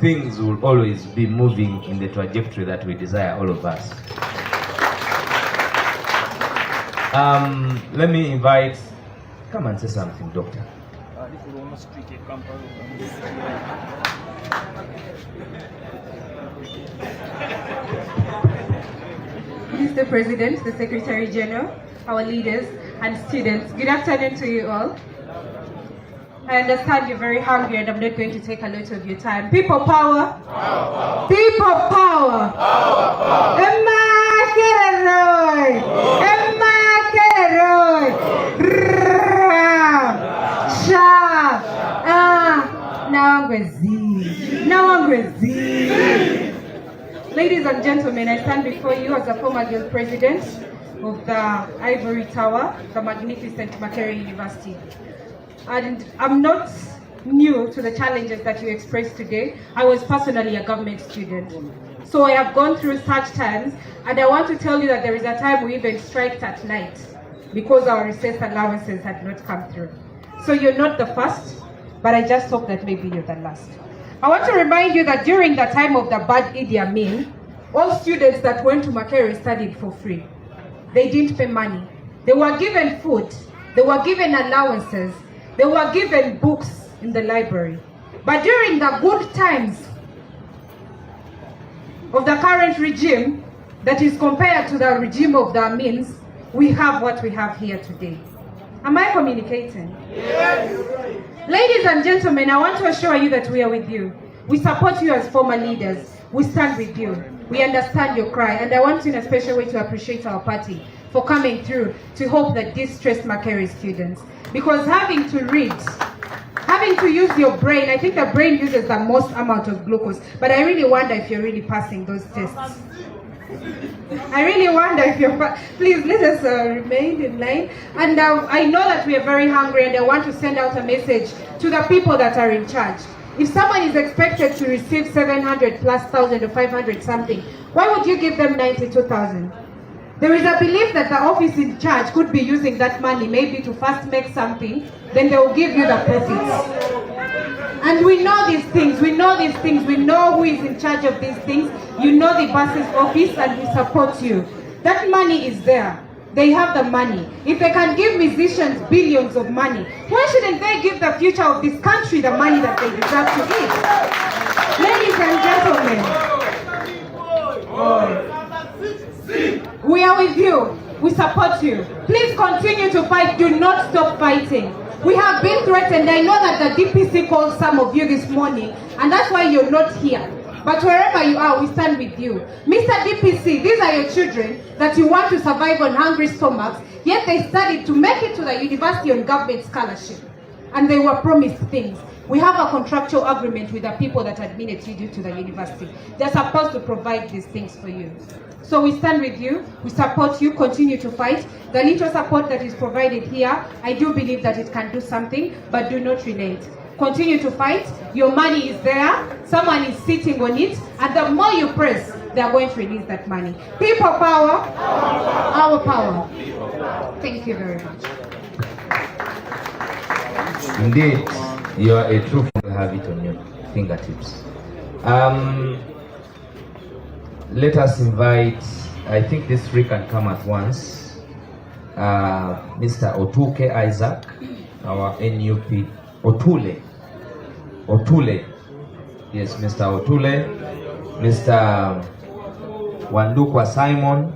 things will always be moving in the trajectory that we desire, all of us. Let me invite, come and say something, Doctor. Mr. President, the Secretary General, our leaders and students, good afternoon to you all. I understand you're very hungry and I'm not going to take a lot of your time. People power. Power. People power. Power. Power. Emma Keroy. Emma Keroy. Sha. Now I'm going to see. Now I'm going to see. Ladies and gentlemen, I stand before you as a former guild president of the Ivory Tower, the magnificent Makerere University. And I'm not new to the challenges that you expressed today. I was personally a government student. So I have gone through such times, and I want to tell you that there is a time we even striked at night because our recess allowances had not come through. So you're not the first, but I just hope that maybe you're the last. I want to remind you that during the time of the bad Idi Amin, all students that went to Makerere studied for free. They didn't pay money. They were given food. They were given allowances. They were given books in the library. But during the good times of the current regime that is compared to the regime of the Amins, we have what we have here today. Am I communicating? Yes. Ladies and gentlemen, I want to assure you that we are with you. We support you as former leaders. We stand with you. We understand your cry. And I want to in a special way to appreciate our party for coming through to help the distressed Makerere students. Because having to read, having to use your brain, I think the brain uses the most amount of glucose, but I really wonder if you're really passing those tests. I really wonder if you're, please let us remain in line. And I know that we are very hungry, and I want to send out a message to the people that are in charge. If someone is expected to receive 700 plus thousand or 500 something, why would you give them 92,000? There is a belief that the office in charge could be using that money maybe to first make something, then they will give you the profits. And we know these things, we know these things, we know who is in charge of these things. You know the boss's office, and we support you. That money is there. They have the money. If they can give musicians billions of money, why shouldn't they give the future of this country the money that they deserve to give? Ladies and gentlemen, we are with you. We support you. Please continue to fight. Do not stop fighting. We have been threatened. I know that the DPC called some of you this morning, and that's why you're not here. But wherever you are, we stand with you. Mr. DPC, these are your children that you want to survive on hungry stomachs, yet they studied to make it to the university on government scholarship. And they were promised things. We have a contractual agreement with the people that admitted you to the university. They're supposed to provide these things for you. So we stand with you, we support you, continue to fight. The little support that is provided here, I do believe that it can do something, but do not relent. Continue to fight. Your money is there. Someone is sitting on it. And the more you press, they are going to release that money. People power. Our power. Thank you very much. Indeed, you are a true friend. Have it on your fingertips. Let us invite, I think these three can come at once. Mr. Otuke Isaac, our NUP. Otule. Yes, Mr. Otule, Mr. Wandukwa Simon,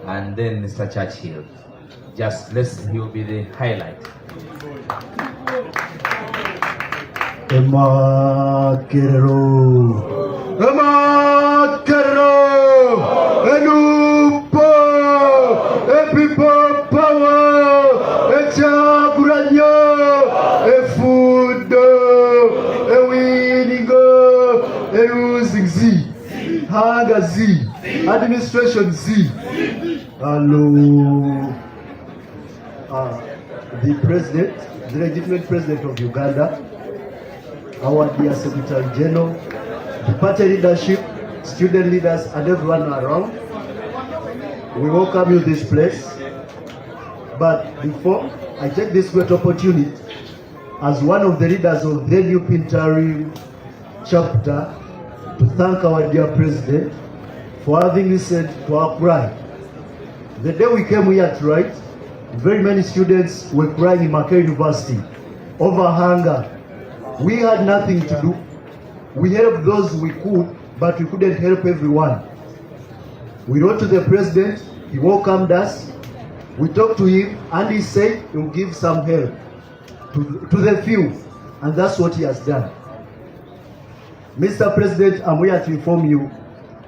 and then Mr. Churchill. Just he'll be the highlight. Emma Kerero. Emma Kerero. Enupo. People power. Echaburanyo. Food, winning, losing Z, hunger Z, administration Z. Hello, the president, the legitimate president of Uganda, our dear Secretary General, the party leadership, student leaders, and everyone around. We welcome you this place. But before I take this great opportunity, as one of the leaders of the new interim chapter to thank our dear President for having listened to our cry. The day we came here to write, very many students were crying in Makerere University over hunger. We had nothing to do. We helped those we could, but we couldn't help everyone. We wrote to the President, he welcomed us, we talked to him, and he said he will give some help to the few, and that's what he has done. Mr. President, I'm here to inform you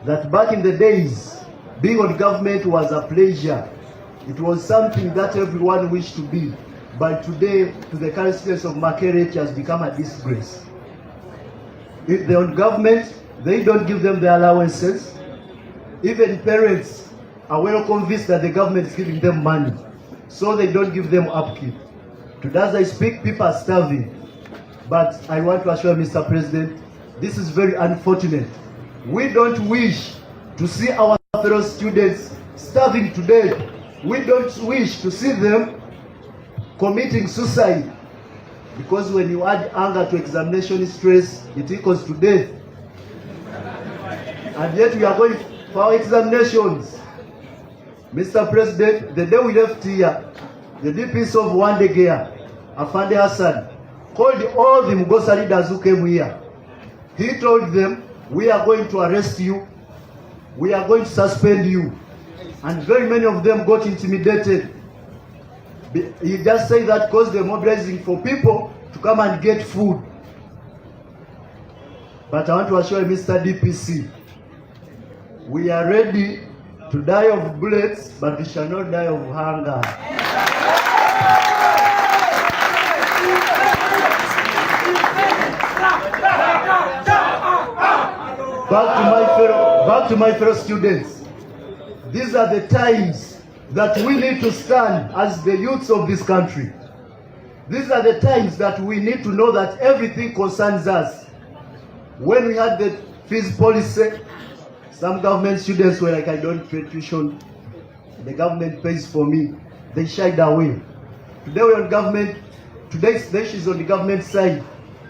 that back in the days, being on government was a pleasure. It was something that everyone wished to be. But today, to the current students of Makerere, it has become a disgrace. If they're on government, they don't give them their allowances. Even parents are well convinced that the government is giving them money, so they don't give them upkeep. Today, as I speak, people are starving. But I want to assure Mr. President, this is very unfortunate. We don't wish to see our fellow students starving today. We don't wish to see them committing suicide, because when you add anger to examination stress, it equals to death. And yet we are going for our examinations. Mr. President, the day we left here, the DPS of Wandegea, Afande Hassan, called all the Mugosa leaders who came here. He told them, we are going to arrest you, we are going to suspend you. And very many of them got intimidated. He just said that because they're mobilizing for people to come and get food. But I want to assure you, Mr. DPC, we are ready to die of bullets, but we shall not die of hunger. Back to my fellow students. These are the times that we need to stand as the youths of this country. These are the times that we need to know that everything concerns us. When we had the fees policy, some government students were like, I don't pay tuition, the government pays for me. They shied away. Today we're on government, today she's on the government side.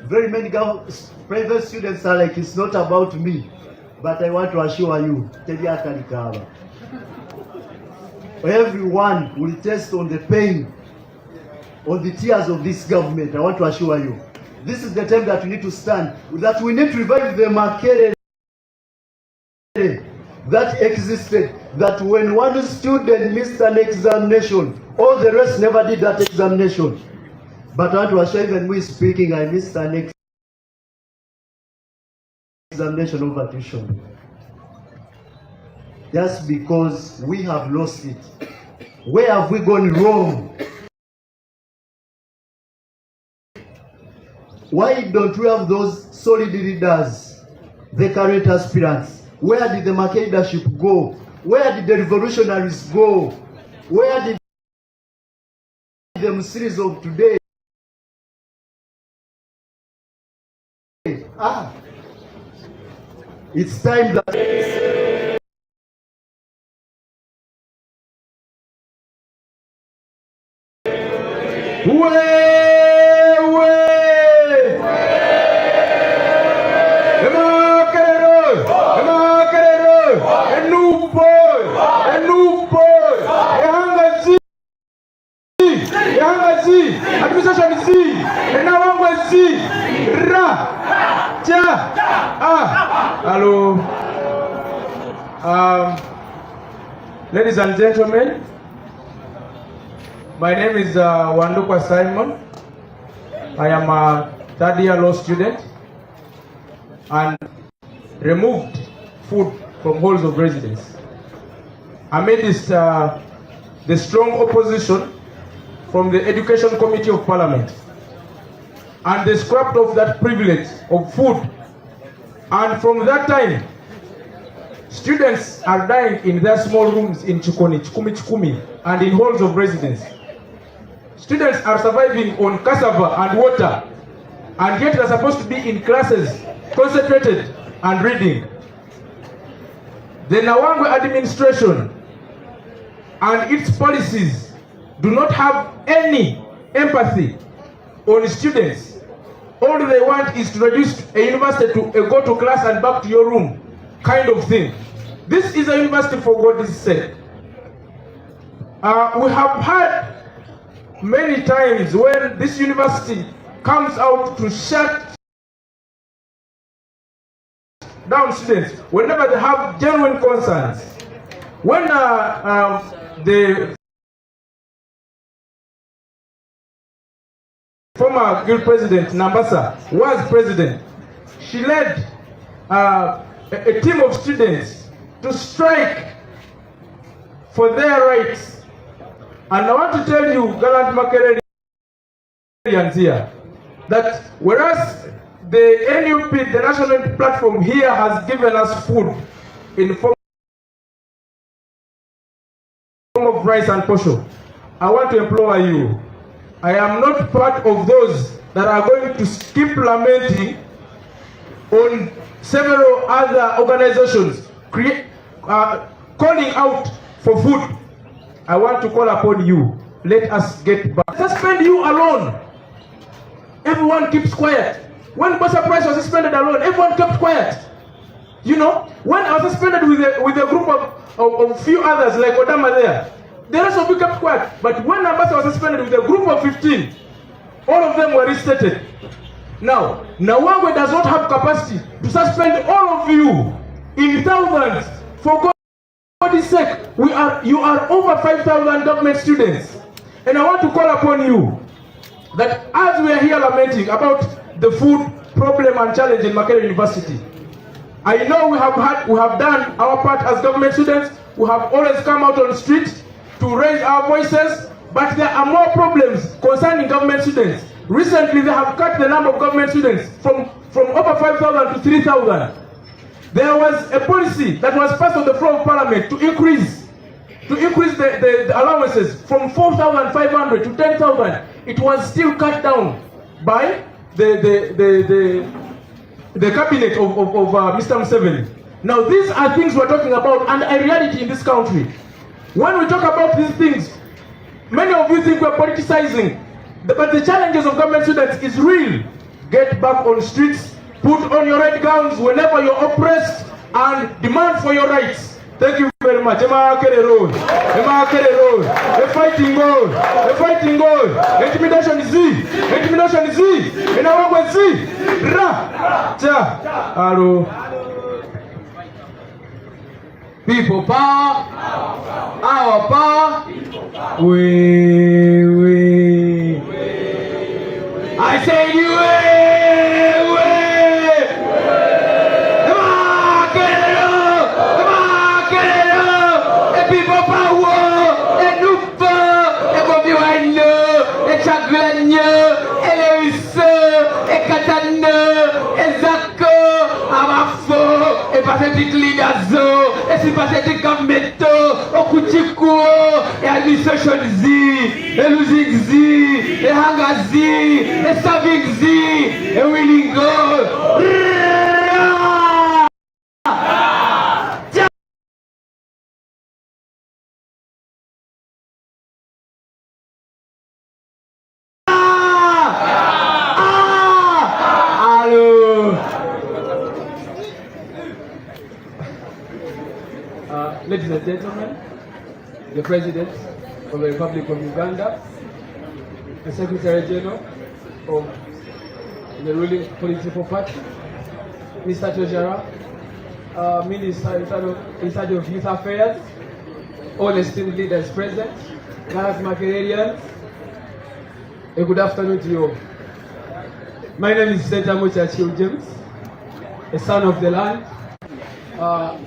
Very many private students are like, it's not about me. But I want to assure you, everyone will test on the pain, on the tears of this government. I want to assure you, this is the time that we need to stand, that we need to revive the Makerere that existed, that when one student missed an examination, all the rest never did that examination. But I want to assure you, even me speaking, I missed an examination over tuition. Just because we have lost it. Where have we gone wrong? Why don't we have those solid leaders, the current aspirants? Where did the Makerere leadership go? Where did the revolutionaries go? Where did the series of today? It's time that Hello. Ladies and gentlemen, my name is Wandukwa Simon. I am a third-year law student and removed food from halls of residence amidst the strong opposition from the Education Committee of Parliament, and they scrapped off that privilege of food. And from that time, students are dying in their small rooms in Chukumi, and in halls of residence. Students are surviving on cassava and water, and yet they're supposed to be in classes, concentrated and reading. The Nawangwe administration and its policies do not have any empathy on students. all they want is to reduce a university to a go to class and back to your room kind of thing. This is a university for God's sake. We have had many times when this university comes out to shut down students whenever they have genuine concerns. When the former guild president Nambasa was president, she led a team of students to strike for their rights. And I want to tell you, gallant Makerelians here, that whereas the NUP, the national platform here, has given us food in form of rice and posho, I want to implore you, I am not part of those that are going to keep lamenting on several other organizations calling out for food. I want to call upon you. Let us get back. Suspend you alone. Everyone keeps quiet. When Bosa Price was suspended alone, everyone kept quiet. You know, when I was suspended with a group of few others like Odama there, the rest of you kept quiet. But when Nambasa was suspended with a group of 15, all of them were restated. Now, Nawangwe does not have capacity to suspend all of you in thousands. For God's sake, you are over 5,000 government students. And I want to call upon you that as we are here lamenting about the food problem and challenge in Makerere University, I know we have done our part as government students. We have always come out on the street to raise our voices, but there are more problems concerning government students. Recently, they have cut the number of government students from over 5,000 to 3,000. There was a policy that was passed on the floor of Parliament to increase the allowances from 4,500 to 10,000. It was still cut down by the cabinet of Mr. Museveni. Now, these are things we're talking about and a reality in this country. When we talk about these things, many of you think we're politicizing, but the challenges of government students is real. Get back on streets, put on your red gowns whenever you're oppressed, and demand for your rights. Thank you very much. Emakere road. The fighting goal. The fighting goal. Intimidation is Z. Intimidation is Z. Inawagwa Z. Ra. Cha. Hello. People power. Our power. We. I said you. Pathetic leaders, a sympathetic government, Okuchiko, a administration Z, a losing Z, a hunger Z, a serving Z, a willing God. Ladies and gentlemen, the President of the Republic of Uganda, the Secretary General of the ruling political party, Mr. Treasurer, Minister in charge of Youth Affairs, all esteemed leaders present, Gallant Makerelians, a good afternoon to you all. My name is Senator Muchachil James, a son of the land. I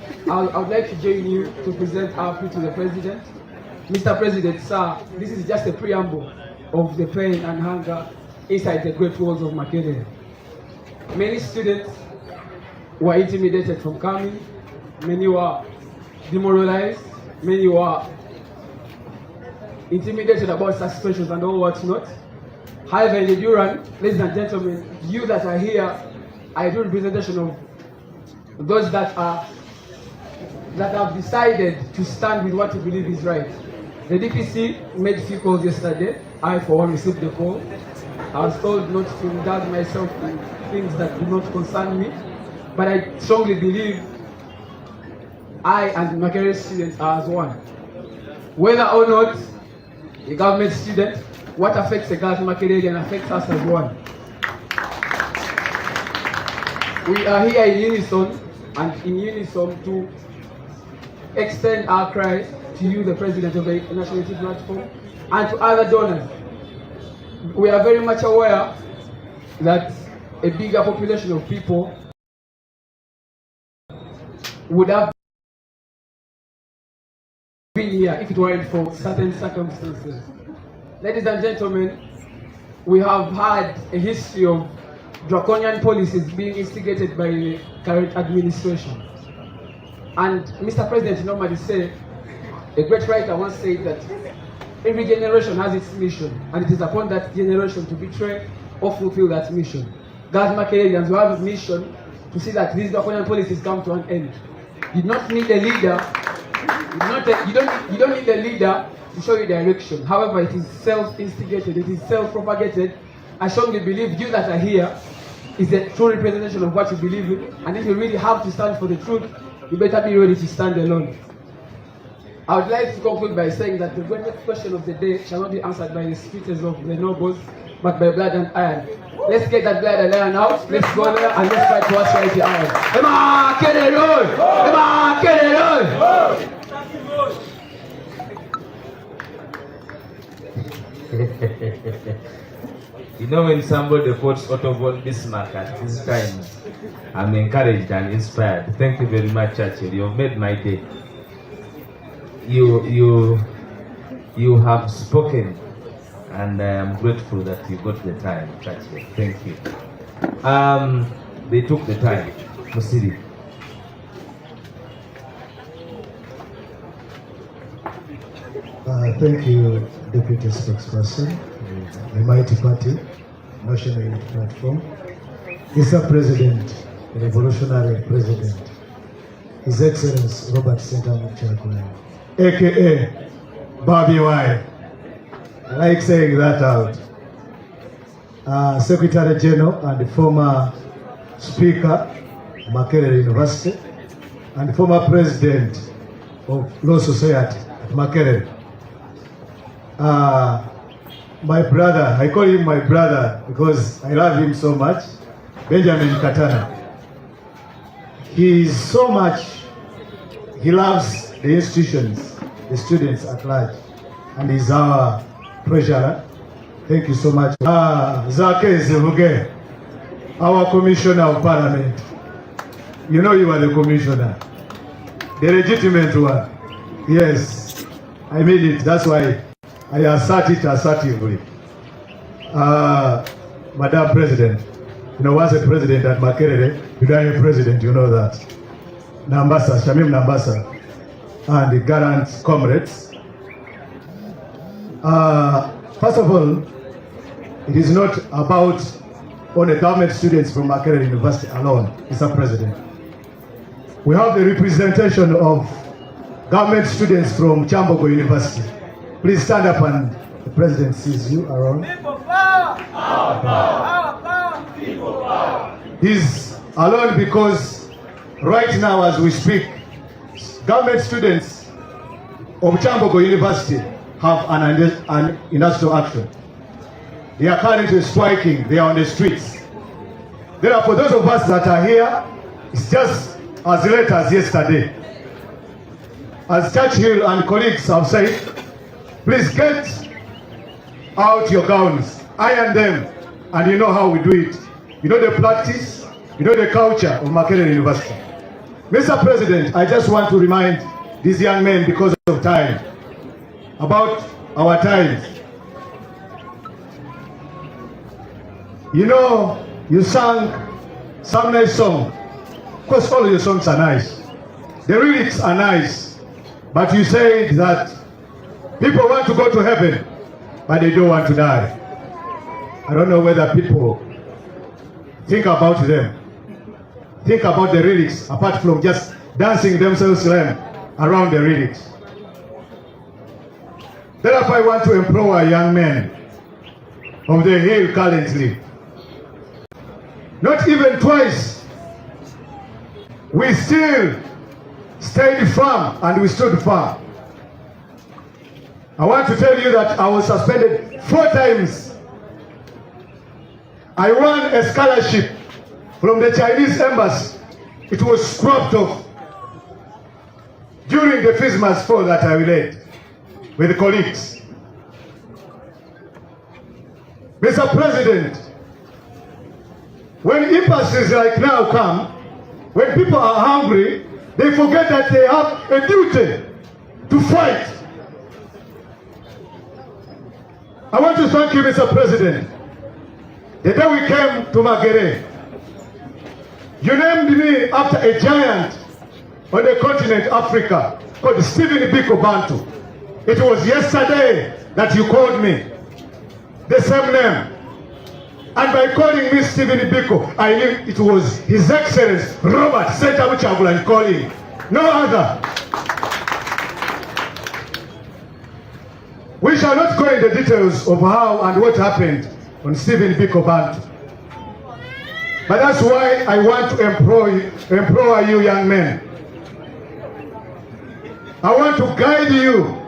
would like to join you to present our plea to the President. Mr. President, sir, this is just a preamble of the pain and hunger inside the great walls of Makerere. Many students were intimidated from coming, many were demoralized, many were intimidated about suspensions and all what's not. However, in the Duran, ladies and gentlemen, you that are here, I do representation of those that have decided to stand with what you believe is right. The DPC made few calls yesterday. I, for one, received the call. I was told not to indulge myself in things that do not concern me, but I strongly believe I and Makerere students are as one. Whether or not a government student, what affects a girl Makerere affects us as one. We are here in unison and in unison to extend our cry to you, the President of the National Unity Platform, and to other donors. We are very much aware that a bigger population of people would have been here if it weren't for certain circumstances. Ladies and gentlemen, we have had a history of draconian policies being instigated by the current administration. And Mr. President normally said, a great writer once said that every generation has its mission, and it is upon that generation to betray or fulfill that mission. Guys Makererians will have a mission to see that these draconian policies come to an end. You don't need a leader. You don't need a leader to show you direction. However, it is self-instigated. It is self-propagated. I strongly believe you that are here is the true representation of what you believe in. And if you really have to stand for the truth, you better be ready to stand alone. I would like to conclude by saying that the greatest question of the day shall not be answered by the speeches of the nobles, but by blood and iron. Let's get that blood and iron out. Let's go there and let's fight to us right the iron. Ema Kerere! Ema Kerere! You know, when somebody quotes Otto von Bismarck at this time, I'm encouraged and inspired. Thank you very much, Churchill. You have made my day. You have spoken, and I am grateful that you got the time, Churchill. Thank you. They took the time. Musiri. Thank you, Deputy Spokesperson, the Mighty Party, National Unity Platform, Mr. President, the Revolutionary President, His Excellency Robert Sentamu Kyagulanyi, aka Bobi. I like saying that out. Secretary General and former Speaker, Makerere University, and former President of Law Society at Makerere. My brother, I call him my brother because I love him so much, Benjamin Katana. He is so much, he loves the institutions, the students at large, and he's our treasurer. Thank you so much. Zake Zevuge, our Commissioner of Parliament. You know you are the Commissioner, the legitimate one. Yes, I made it, that's why I assert it assertively. Madam President, you know, once a president at Makerere, you don't have a president, you know that. Nambasa, Shamim Nambasa, and the gallant comrades. First of all, it is not about only government students from Makerere University alone, Mr. President. We have the representation of government students from Chambogo University. Please stand up and the President sees you around. People power! Our power! Our power! People power! He's alone because right now as we speak, government students of Chambogo University have an industrial action. They are currently striking, they are on the streets. Therefore, those of us that are here, it's just as late as yesterday. As Churchill and colleagues have said, please get out your gowns, iron them, and you know how we do it. You know the practice, you know the culture of Makerere University. Mr. President, I just want to remind these young men, because of time, about our times. You know, you sang some nice song. Of course, all of your songs are nice. The lyrics are nice, but you said that people want to go to heaven, but they don't want to die. I don't know whether people think about them. Think about the lyrics, apart from just dancing themselves around the lyrics. Therefore, I want to empower young men of the hill currently. Not even twice. We still stayed firm and we stood firm. I want to tell you that I was suspended 4 times. I won a scholarship from the Chinese embassy. It was scrapped off during the Christmas fall that I led with colleagues. Mr. President, when impasses like now come, when people are hungry, they forget that they have a duty to fight. I want to thank you, Mr. President. The day we came to Magere, you named me after a giant on the continent Africa called Stephen Biko Bantu. It was yesterday that you called me the same name. And by calling me Stephen Biko, I knew it was His Excellency Robert Sentamu Kyagulanyi calling. No other. We shall not go into the details of how and what happened on Stephen Biko Bantu. But that's why I want to empower you young men. I want to guide you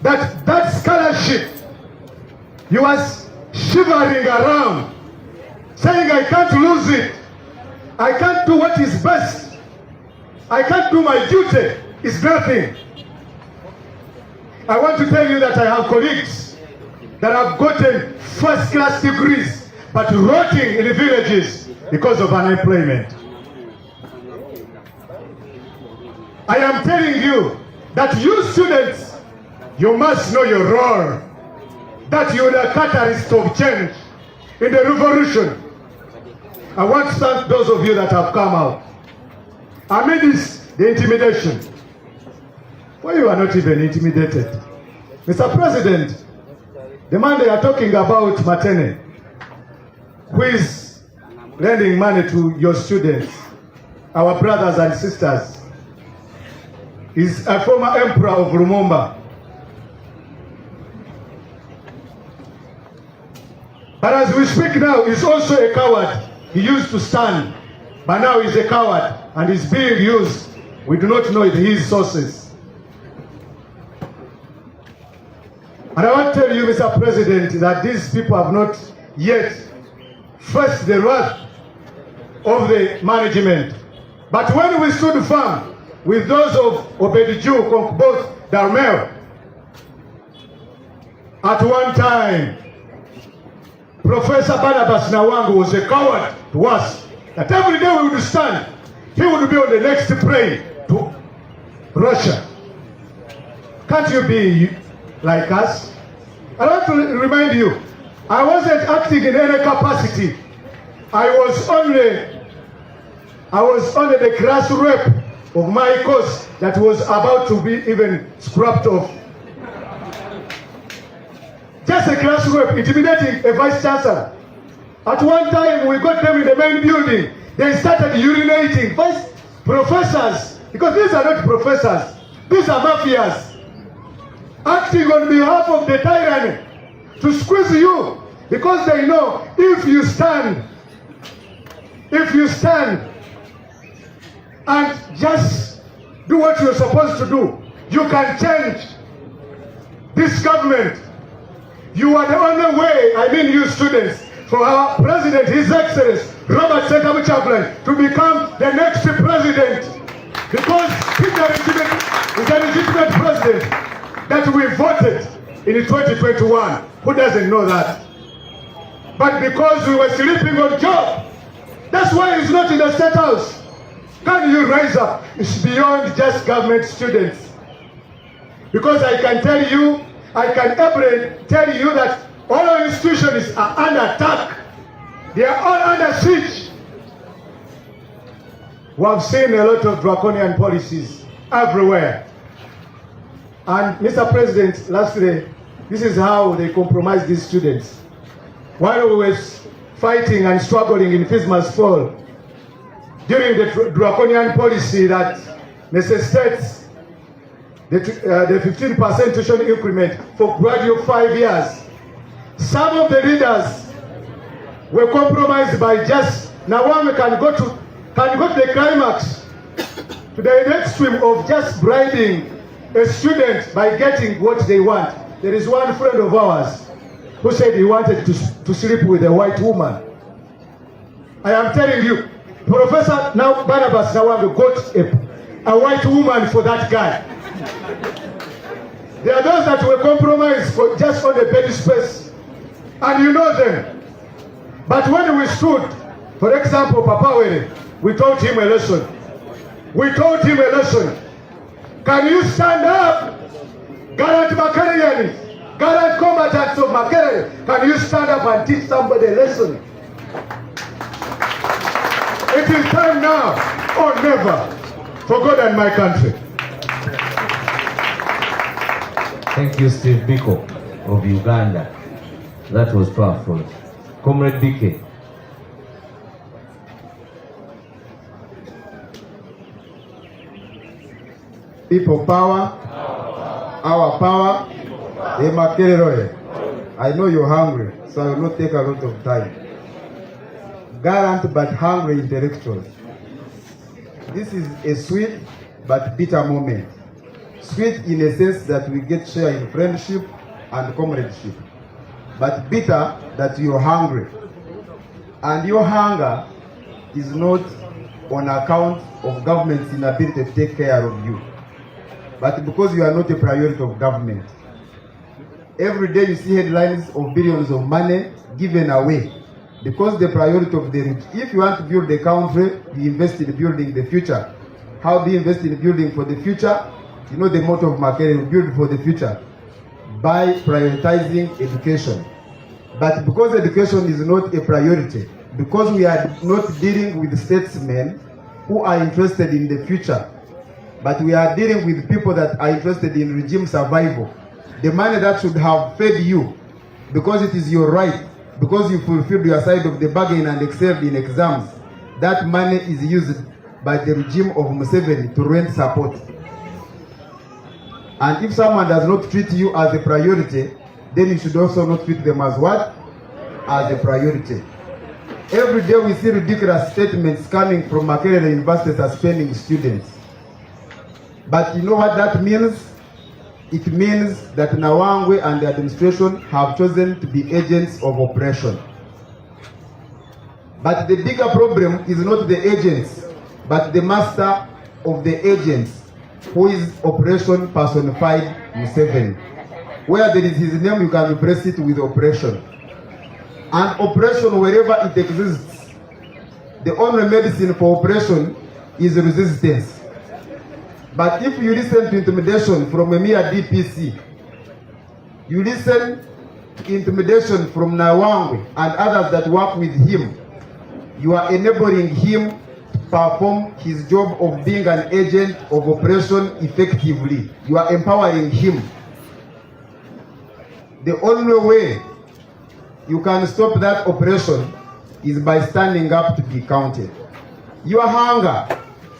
that scholarship you was shivering around, saying I can't lose it. I can't do what is best. I can't do my duty. It's nothing. I want to tell you that I have colleagues that have gotten first-class degrees but rotting in the villages because of unemployment. I am telling you that you students, you must know your role, that you are the catalyst of change in the revolution. I want to thank those of you that have come out. Amidst the intimidation, well, you are not even intimidated. Mr. President, the man they are talking about, Matene, who is lending money to your students, our brothers and sisters, is a former emperor of Lumumba. But as we speak now, he's also a coward. He used to stand, but now he's a coward and is being used. We do not know his sources. And I want to tell you, Mr. President, that these people have not yet faced the wrath of the management. But when we stood firm with those of Obediju, both Darmel, at one time, Professor Barnabas Nawangu was a coward to us. That every day we would stand, he would be on the next plane to Russia. Can't you be like us? I want to remind you, I wasn't acting in any capacity. I was only the class rep of my course that was about to be even scrapped off. Just a class rep intimidating a vice chancellor. At one time, we got them in the main building. They started urinating. Vice professors, because these are not professors, these are mafias, acting on behalf of the tyranny to squeeze you, because they know if you stand and just do what you're supposed to do, you can change this government. You are the only way, I mean you students, for our president, His Excellency Robert Sentamu Kyagulanyi, to become the next president. Because he's a legitimate president that we voted in 2021. Who doesn't know that? But because we were sleeping on job, that's why he's not in the State House. Can you rise up? It's beyond just government students. Because I can tell you, I can tell you that all our institutions are under attack. They are all under siege. We have seen a lot of draconian policies everywhere. And Mr. President, lastly, this is how they compromise these students. While we were fighting and struggling in Christmas fall, during the draconian policy that necessitates the 15% tuition increment for graduate 5 years, Some of the leaders were compromised by just now one can go to the climax, to the extreme of just bribing a student by getting what they want. There is one friend of ours who said he wanted to sleep with a white woman. I am telling you, Professor now Barnabas Nawanga got a white woman for that guy. There are those that were compromised for just on the bed space, and you know them. But when we stood, for example, Papa Were, we taught him a lesson. We taught him a lesson. Can you stand up? Gallant Makerere, gallant combatants of Makerere, can you stand up and teach somebody a lesson? It is time now or never for God and my country. Thank you, Steve Biko of Uganda. That was powerful. Comrade BK. People power, our power, I know you're hungry, so I will not take a lot of time. Gallant but hungry intellectuals. This is a sweet but bitter moment. Sweet in a sense that we get share in friendship and comradeship, but bitter that you're hungry. And your hunger is not on account of government's inability to take care of you, but because you are not a priority of government. Every day you see headlines of billions of money given away because the priority of the rich. If you want to build the country, you invest in building the future. How do you invest in building for the future? You know the motto of Makerere, build for the future, by prioritizing education. But because education is not a priority, because we are not dealing with statesmen who are interested in the future, but we are dealing with people that are interested in regime survival, the money that should have fed you, because it is your right, because you fulfilled your side of the bargain and excelled in exams, that money is used by the regime of Museveni to rent support. And if someone does not treat you as a priority, then you should also not treat them as what? As a priority. Every day we see ridiculous statements coming from Makerere University suspending students. But you know what that means? It means that Nawangwe and the administration have chosen to be agents of oppression. But the bigger problem is not the agents, but the master of the agents, who is oppression personified, Museveni. Where there is his name, you can replace it with oppression. And oppression, wherever it exists, the only medicine for oppression is resistance. But if you listen to intimidation from a mere DPC, you listen to intimidation from Nawangwe and others that work with him, you are enabling him to perform his job of being an agent of oppression effectively. You are empowering him. The only way you can stop that oppression is by standing up to be counted. Your hunger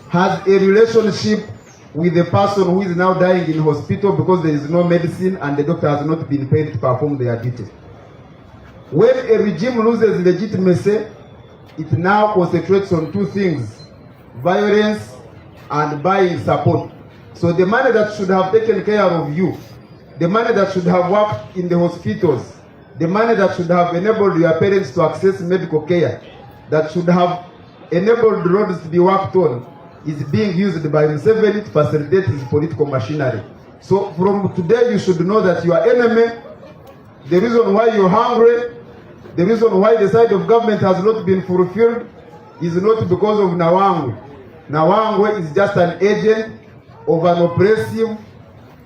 has a relationship with the person who is now dying in hospital because there is no medicine and the doctor has not been paid to perform their duty. When a regime loses legitimacy, it now concentrates on two things: violence and buying support. So the money that should have taken care of you, the money that should have worked in the hospitals, the money that should have enabled your parents to access medical care, that should have enabled roads to be worked on, is being used by Museveni to facilitate his political machinery. So from today you should know that your enemy, the reason why you're hungry, the reason why the side of government has not been fulfilled is not because of Nawangwe. Nawangwe is just an agent of an oppressive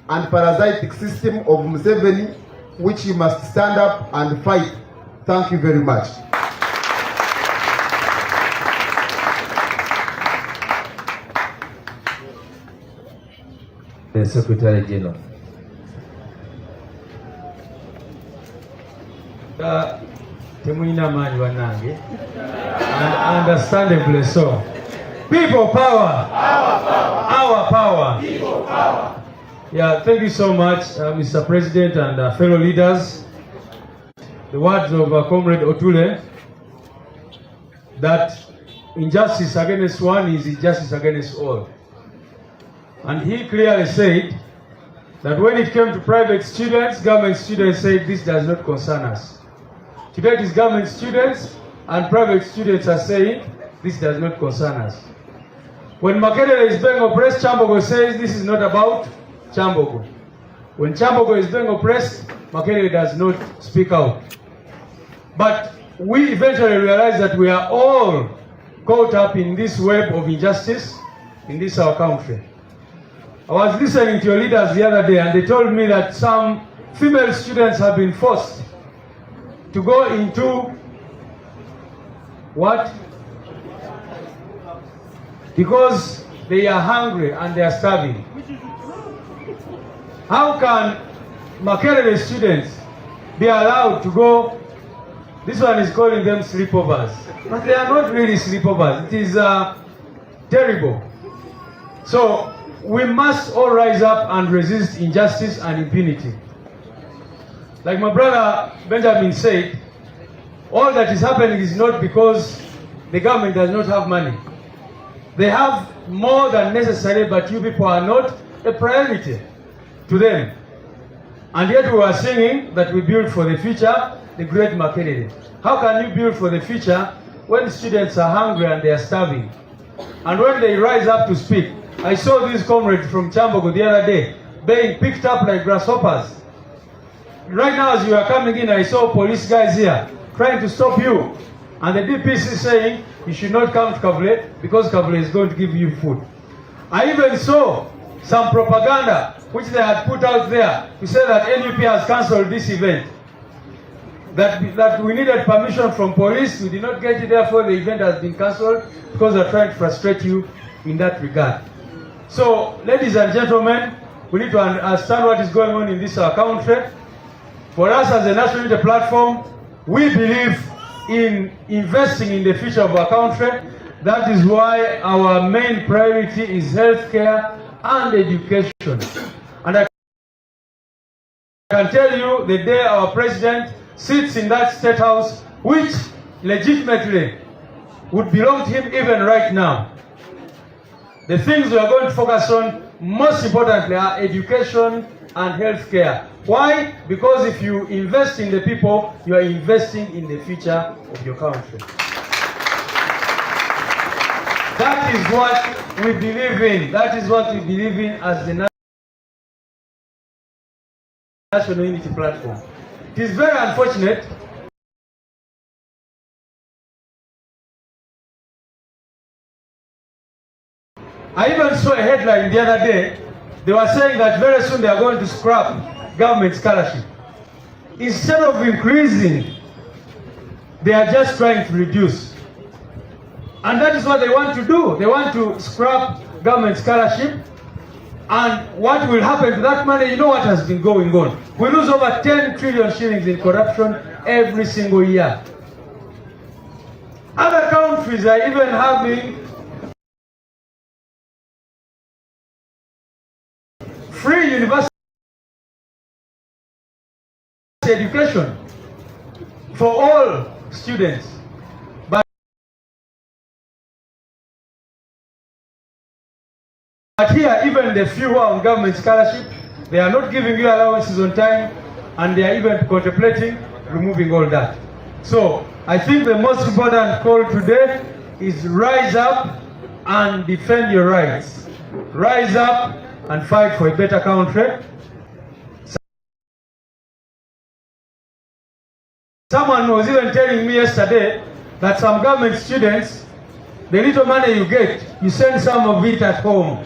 and parasitic system of Museveni, which you must stand up and fight. Thank you very much. The Secretary General. Temulina maanyi bannange, and understandably so. People power. Our power. People power. Yeah, thank you so much, Mr. President and fellow leaders. the words of Comrade Otule, that injustice against one is injustice against all. And he clearly said that when it came to private students, government students said this does not concern us. Today it is government students and private students are saying this does not concern us. When Makerere is being oppressed, Chambogo says this is not about Chambogo. When Chambogo is being oppressed, Makerere does not speak out. But we eventually realize that we are all caught up in this web of injustice in this our country. I was listening to your leaders the other day and they told me that some female students have been forced to go into what? Because they are hungry and they are starving. How can Makerere students be allowed to go? This one is calling them sleepovers, but they are not really sleepovers. It is terrible. So we must all rise up and resist injustice and impunity. Like my brother Benjamin said, all that is happening is not because the government does not have money. They have more than necessary, but you people are not a priority to them. And yet we are singing that we build for the future, the great Makerere. How can you build for the future when students are hungry and they are starving? And when they rise up to speak, I saw this comrade from Chambogo the other day being picked up like grasshoppers. Right now as you are coming in, I saw police guys here trying to stop you. And the DPC is saying you should not come to Kavule because Kavule is going to give you food. I even saw some propaganda which they had put out there to say that NUP has cancelled this event. That we needed permission from police, we did not get it, therefore the event has been cancelled because they're trying to frustrate you in that regard. So, ladies and gentlemen, we need to understand what is going on in this country. For us as a National Unity Platform, we believe in investing in the future of our country. That is why our main priority is healthcare and education. And I can tell you the day our president sits in that state house, which legitimately would belong to him even right now, the things we are going to focus on, most importantly, are education and healthcare. Why? Because if you invest in the people, you are investing in the future of your country. That is what we believe in. That is what we believe in as the National Unity Platform. It is very unfortunate I even saw a headline the other day. They were saying that very soon they are going to scrap government scholarship. Instead of increasing, they are just trying to reduce. And that is what they want to do. They want to scrap government scholarship. And what will happen to that money? You know what has been going on. We lose over 10 trillion shillings in corruption every single year. Other countries are even having free university education for all students. But here, even the few who are on government scholarship, they are not giving you allowances on time, and they are even contemplating removing all that. So, I think the most important call today is rise up and defend your rights. Rise up and fight for a better country. Someone was even telling me yesterday that some government students, the little money you get, you send some of it at home.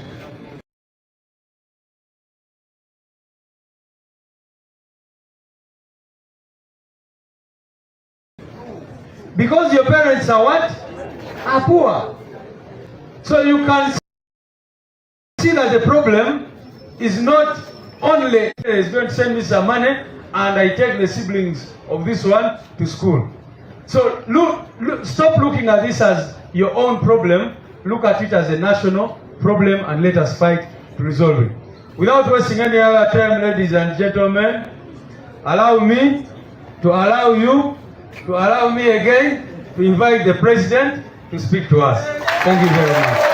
Because your parents are what? Are poor. So you can see that the problem is not only is going to send me some money and I take the siblings of this one to school. So stop looking at this as your own problem. Look at it as a national problem and let us fight to resolve it. Without wasting any other time, ladies and gentlemen, allow me to allow me again to invite the president to speak to us. Thank you very much.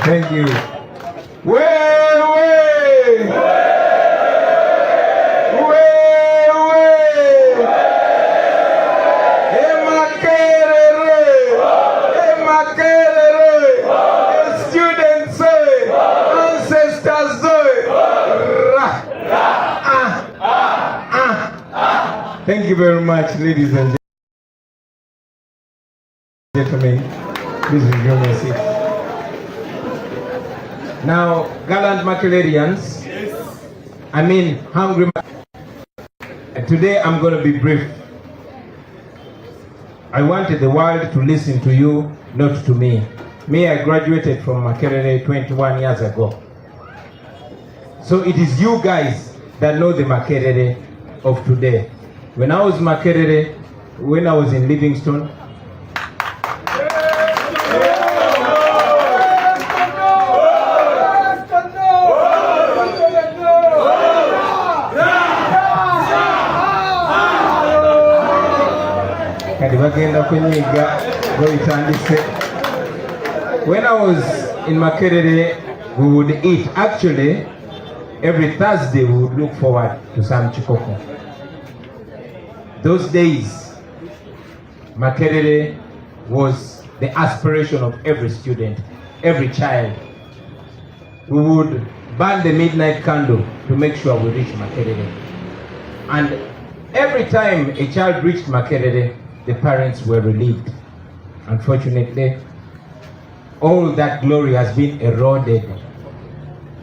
Thank you. Thank you very much, ladies and gentlemen. Please resume your seats. Now, gallant Makererians, hungry. Today I'm going to be brief. I wanted the world to listen to you, not to me. Me, I graduated from Makerere 21 years ago. So it is you guys that know the Makerere of today. When I was Makerere, when I was in Livingstone, when I was in Makerere, we would eat. Actually, every Thursday we would look forward to some chikoko. Those days, Makerere was the aspiration of every student, every child. We would burn the midnight candle to make sure we reach Makerere. And every time a child reached Makerere, the parents were relieved. Unfortunately, all that glory has been eroded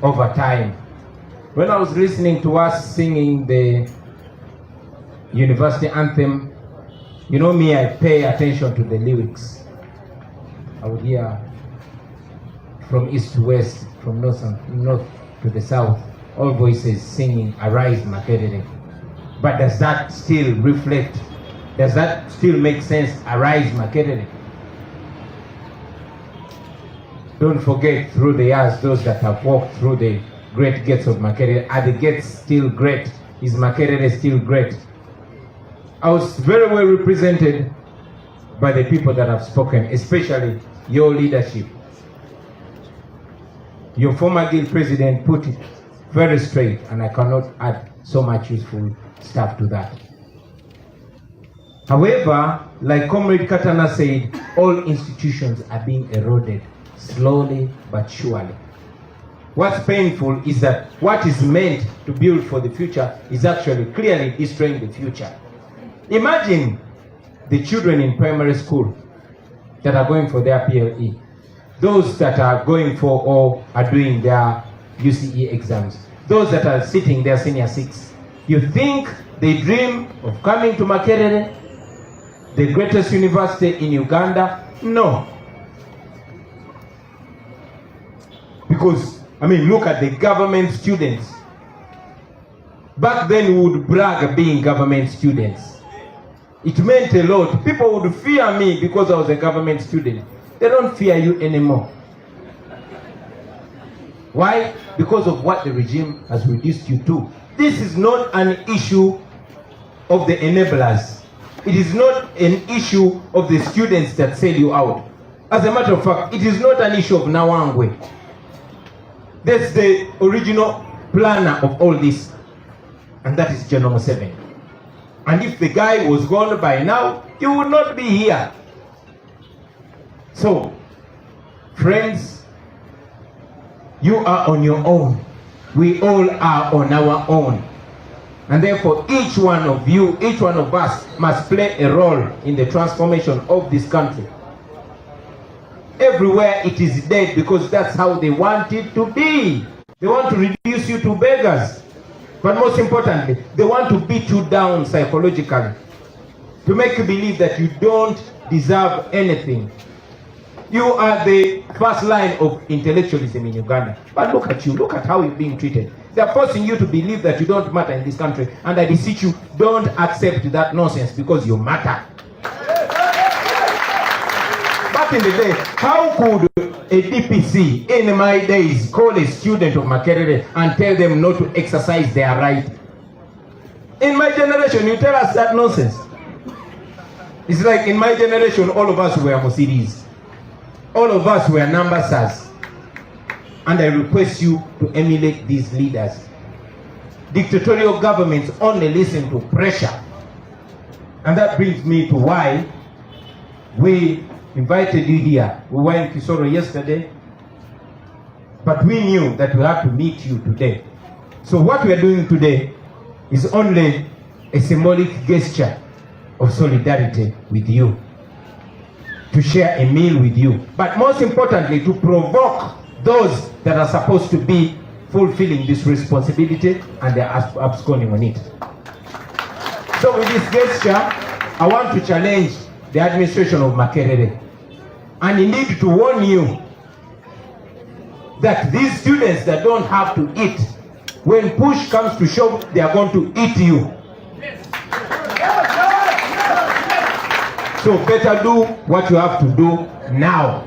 over time. When I was listening to us singing the university anthem, you know me, I pay attention to the lyrics. I would hear from east to west, from north to the south, all voices singing, "Arise, Makerere." But does that still reflect? Does that still make sense? Arise, Makerere. Don't forget, through the years, those that have walked through the great gates of Makerere, are the gates still great? Is Makerere still great? I was very well represented by the people that have spoken, especially your leadership. Your former guild president put it very straight, and I cannot add so much useful stuff to that. However, like Comrade Katana said, all institutions are being eroded, slowly but surely. What's painful is that what is meant to build for the future is actually clearly destroying the future. Imagine the children in primary school that are going for their PLE, those that are going for or are doing their UCE exams, those that are sitting their senior 6. You think they dream of coming to Makerere, the greatest university in Uganda? No. Because, look at the government students. Back then we would brag being government students. It meant a lot. People would fear me because I was a government student. They don't fear you anymore. Why? Because of what the regime has reduced you to. This is not an issue of the enablers. It is not an issue of the students that sell you out. As a matter of fact, it is not an issue of Nawangwe. That's the original planner of all this, and that is General 7. And if the guy was gone by now, you would not be here. So, friends, you are on your own. We all are on our own. And therefore, each one of you, each one of us must play a role in the transformation of this country. Everywhere it is dead because that's how they want it to be. They want to reduce you to beggars. But most importantly, they want to beat you down psychologically, to make you believe that you don't deserve anything. You are the first line of intellectualism in Uganda. But look at you, look at how you're being treated. They're forcing you to believe that you don't matter in this country. And I beseech you, don't accept that nonsense because you matter. back in the day, how could a DPC in my days call a student of Makerere and tell them not to exercise their right? In my generation, you tell us that nonsense. It's like in my generation, all of us were Musiris. All of us were Nambasas. And I request you to emulate these leaders. Dictatorial governments only listen to pressure. And that brings me to why we invited you here. We were in Kisoro yesterday, but we knew that we had to meet you today. So what we are doing today is only a symbolic gesture of solidarity with you, to share a meal with you, but most importantly, to provoke those that are supposed to be fulfilling this responsibility and they are absconding on it. So with this gesture, I want to challenge the administration of Makerere and indeed to warn you that these students that don't have to eat, when push comes to shove, they are going to eat you. So better do what you have to do now.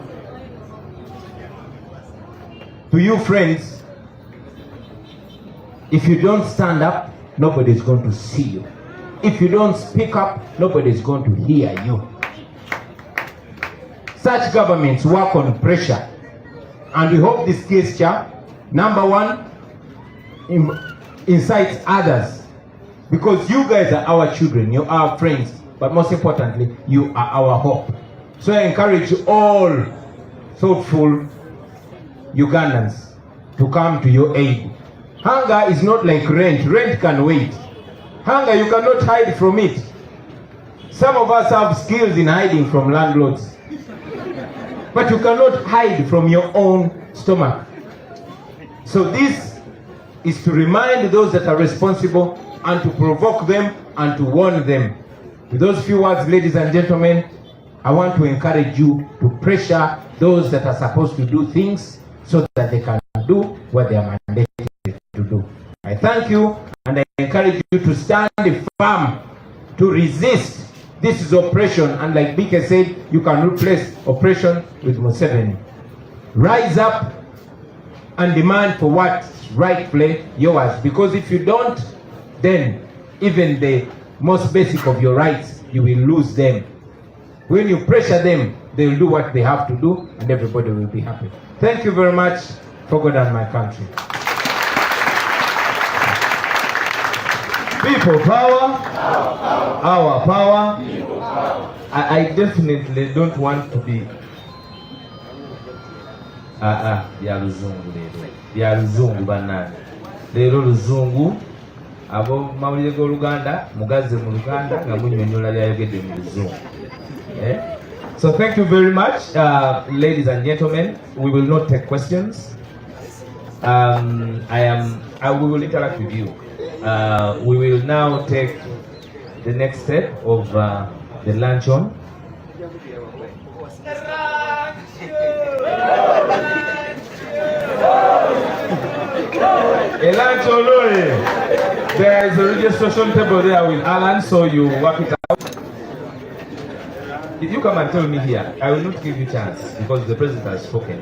To you friends, if you don't stand up, nobody is going to see you. If you don't speak up, nobody is going to hear you. Such governments work on pressure. And we hope this gesture, number one, incites others. Because you guys are our children, you are our friends, but most importantly, you are our hope. So I encourage all thoughtful Ugandans to come to your aid. Hunger is not like rent. Rent can wait. Hunger, you cannot hide from it. Some of us have skills in hiding from landlords. But you cannot hide from your own stomach. So this is to remind those that are responsible and to provoke them and to warn them. With those few words, ladies and gentlemen, I want to encourage you to pressure those that are supposed to do things so that they can do what they are mandated to do. I thank you and I encourage you to stand firm to resist. This is oppression, and like Bike said, you can replace oppression with Museveni. Rise up and demand for what's rightfully yours, because if you don't, then even the most basic of your rights, you will lose them. When you pressure them, they will do what they have to do and everybody will be happy. Thank you very much for God and my country. People power, our power. I definitely don't want to be ya luzungu lero. Ya luzungu banani. Lero luzungu abo mawulire g'Oluganda mugaze mu Luganda nga munnyonnyola byayogedde mu luzungu. So thank you very much, ladies and gentlemen. We will not take questions. We will interact with you. We will now take the next step of the luncheon. A luncheon, there is a registration table there with Alan, so you work it out. If you come and tell me here, I will not give you a chance because the president has spoken.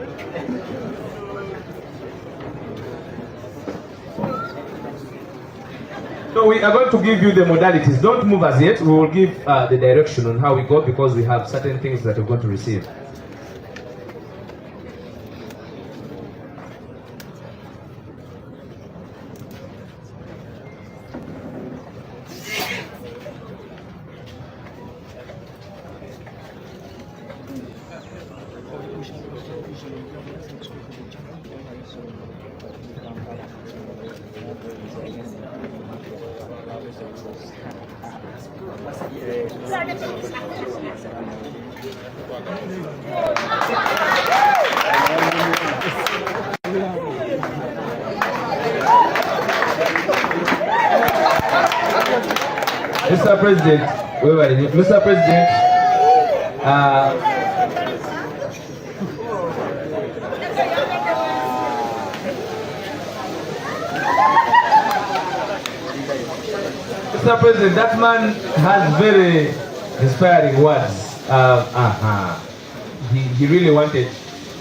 So we are going to give you the modalities. Don't move as yet. We will give the direction on how we go because we have certain things that we're going to receive. Mr. President, where are you? Mr. President, Mr. President, that man has very inspiring words. he really wanted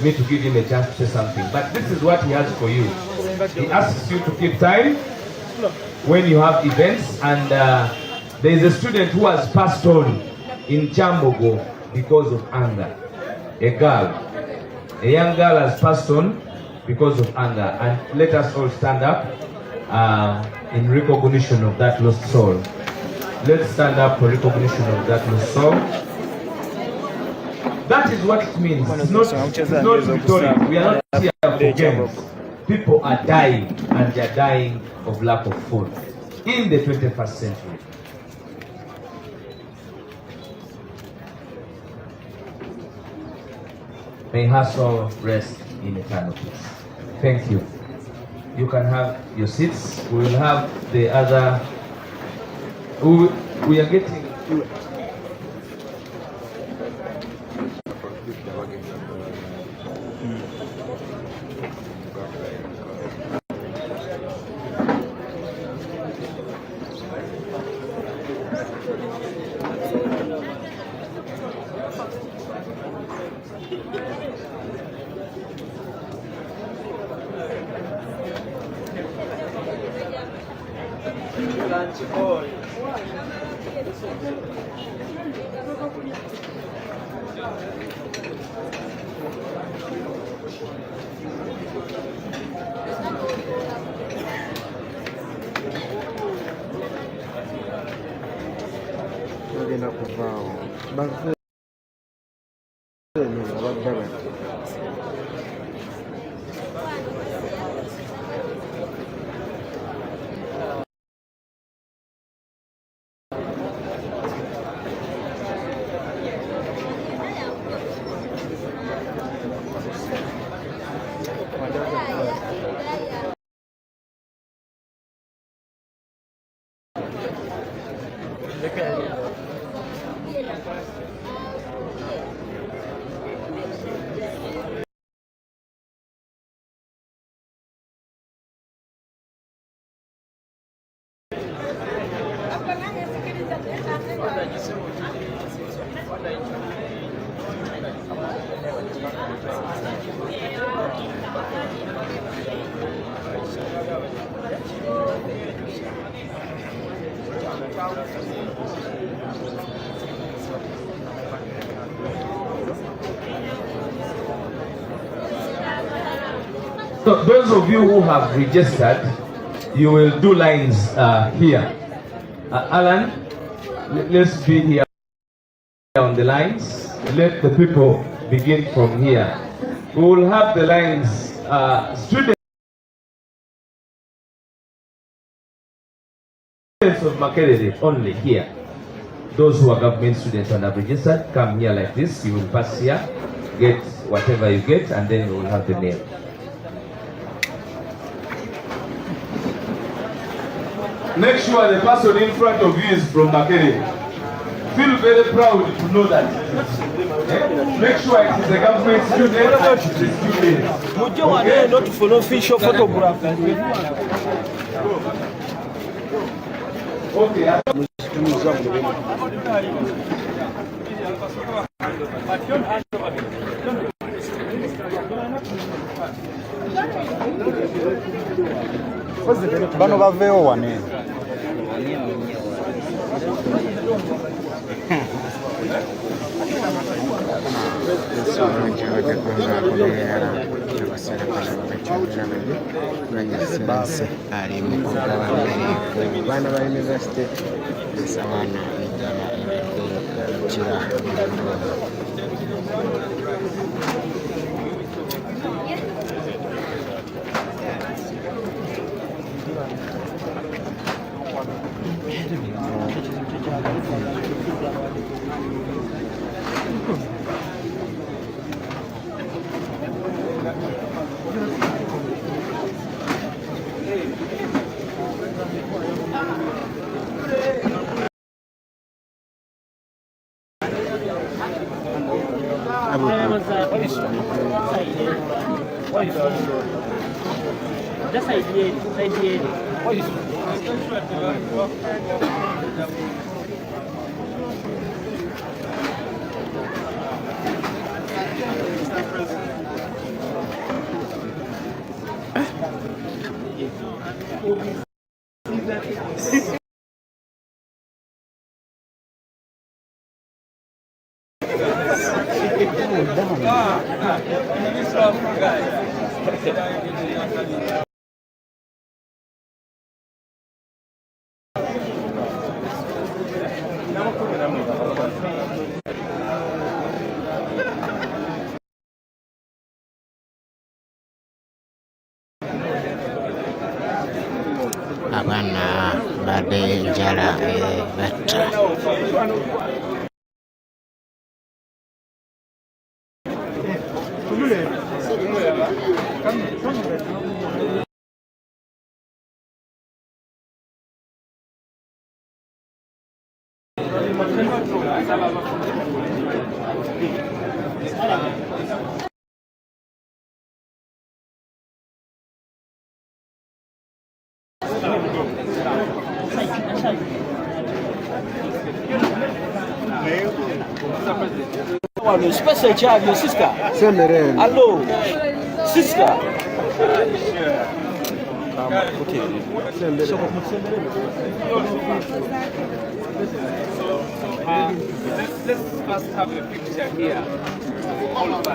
me to give him a chance to say something. But this is what he has for you. He asks you to keep time when you have events, and there is a student who has passed on in Chambogo because of anger. A young girl has passed on because of anger, and let us all stand up in recognition of that lost soul. Let's stand up for recognition of that lost soul. That is what it means. It's not rhetoric. We are not here for games. People are dying, and they are dying of lack of food in the 21st century. May her soul rest in eternal peace. Thank you. You can have your seats. We will have the other. We are getting. So those of you who have registered, you will do lines here. Alan, let's be here on the lines. Let the people begin from here. We will have the lines. Students of Makerere only here. Those who are government students and have registered, come here like this. You will pass here, get whatever you get, and then you will have the name. Make sure the person in front of you is from Makerere. Feel very proud to know that. Make sure it is a government student and it is a student. Okay? Not follow official photograph. Okay. Bano baveewo wane. Ali mukobwa w'Amerika baana ba university sawana ejjala kira Just idea. Abaana badde enjala ebatta. Special child, your sister. Semere. Hello, sister. Okay. Let's first have a picture here.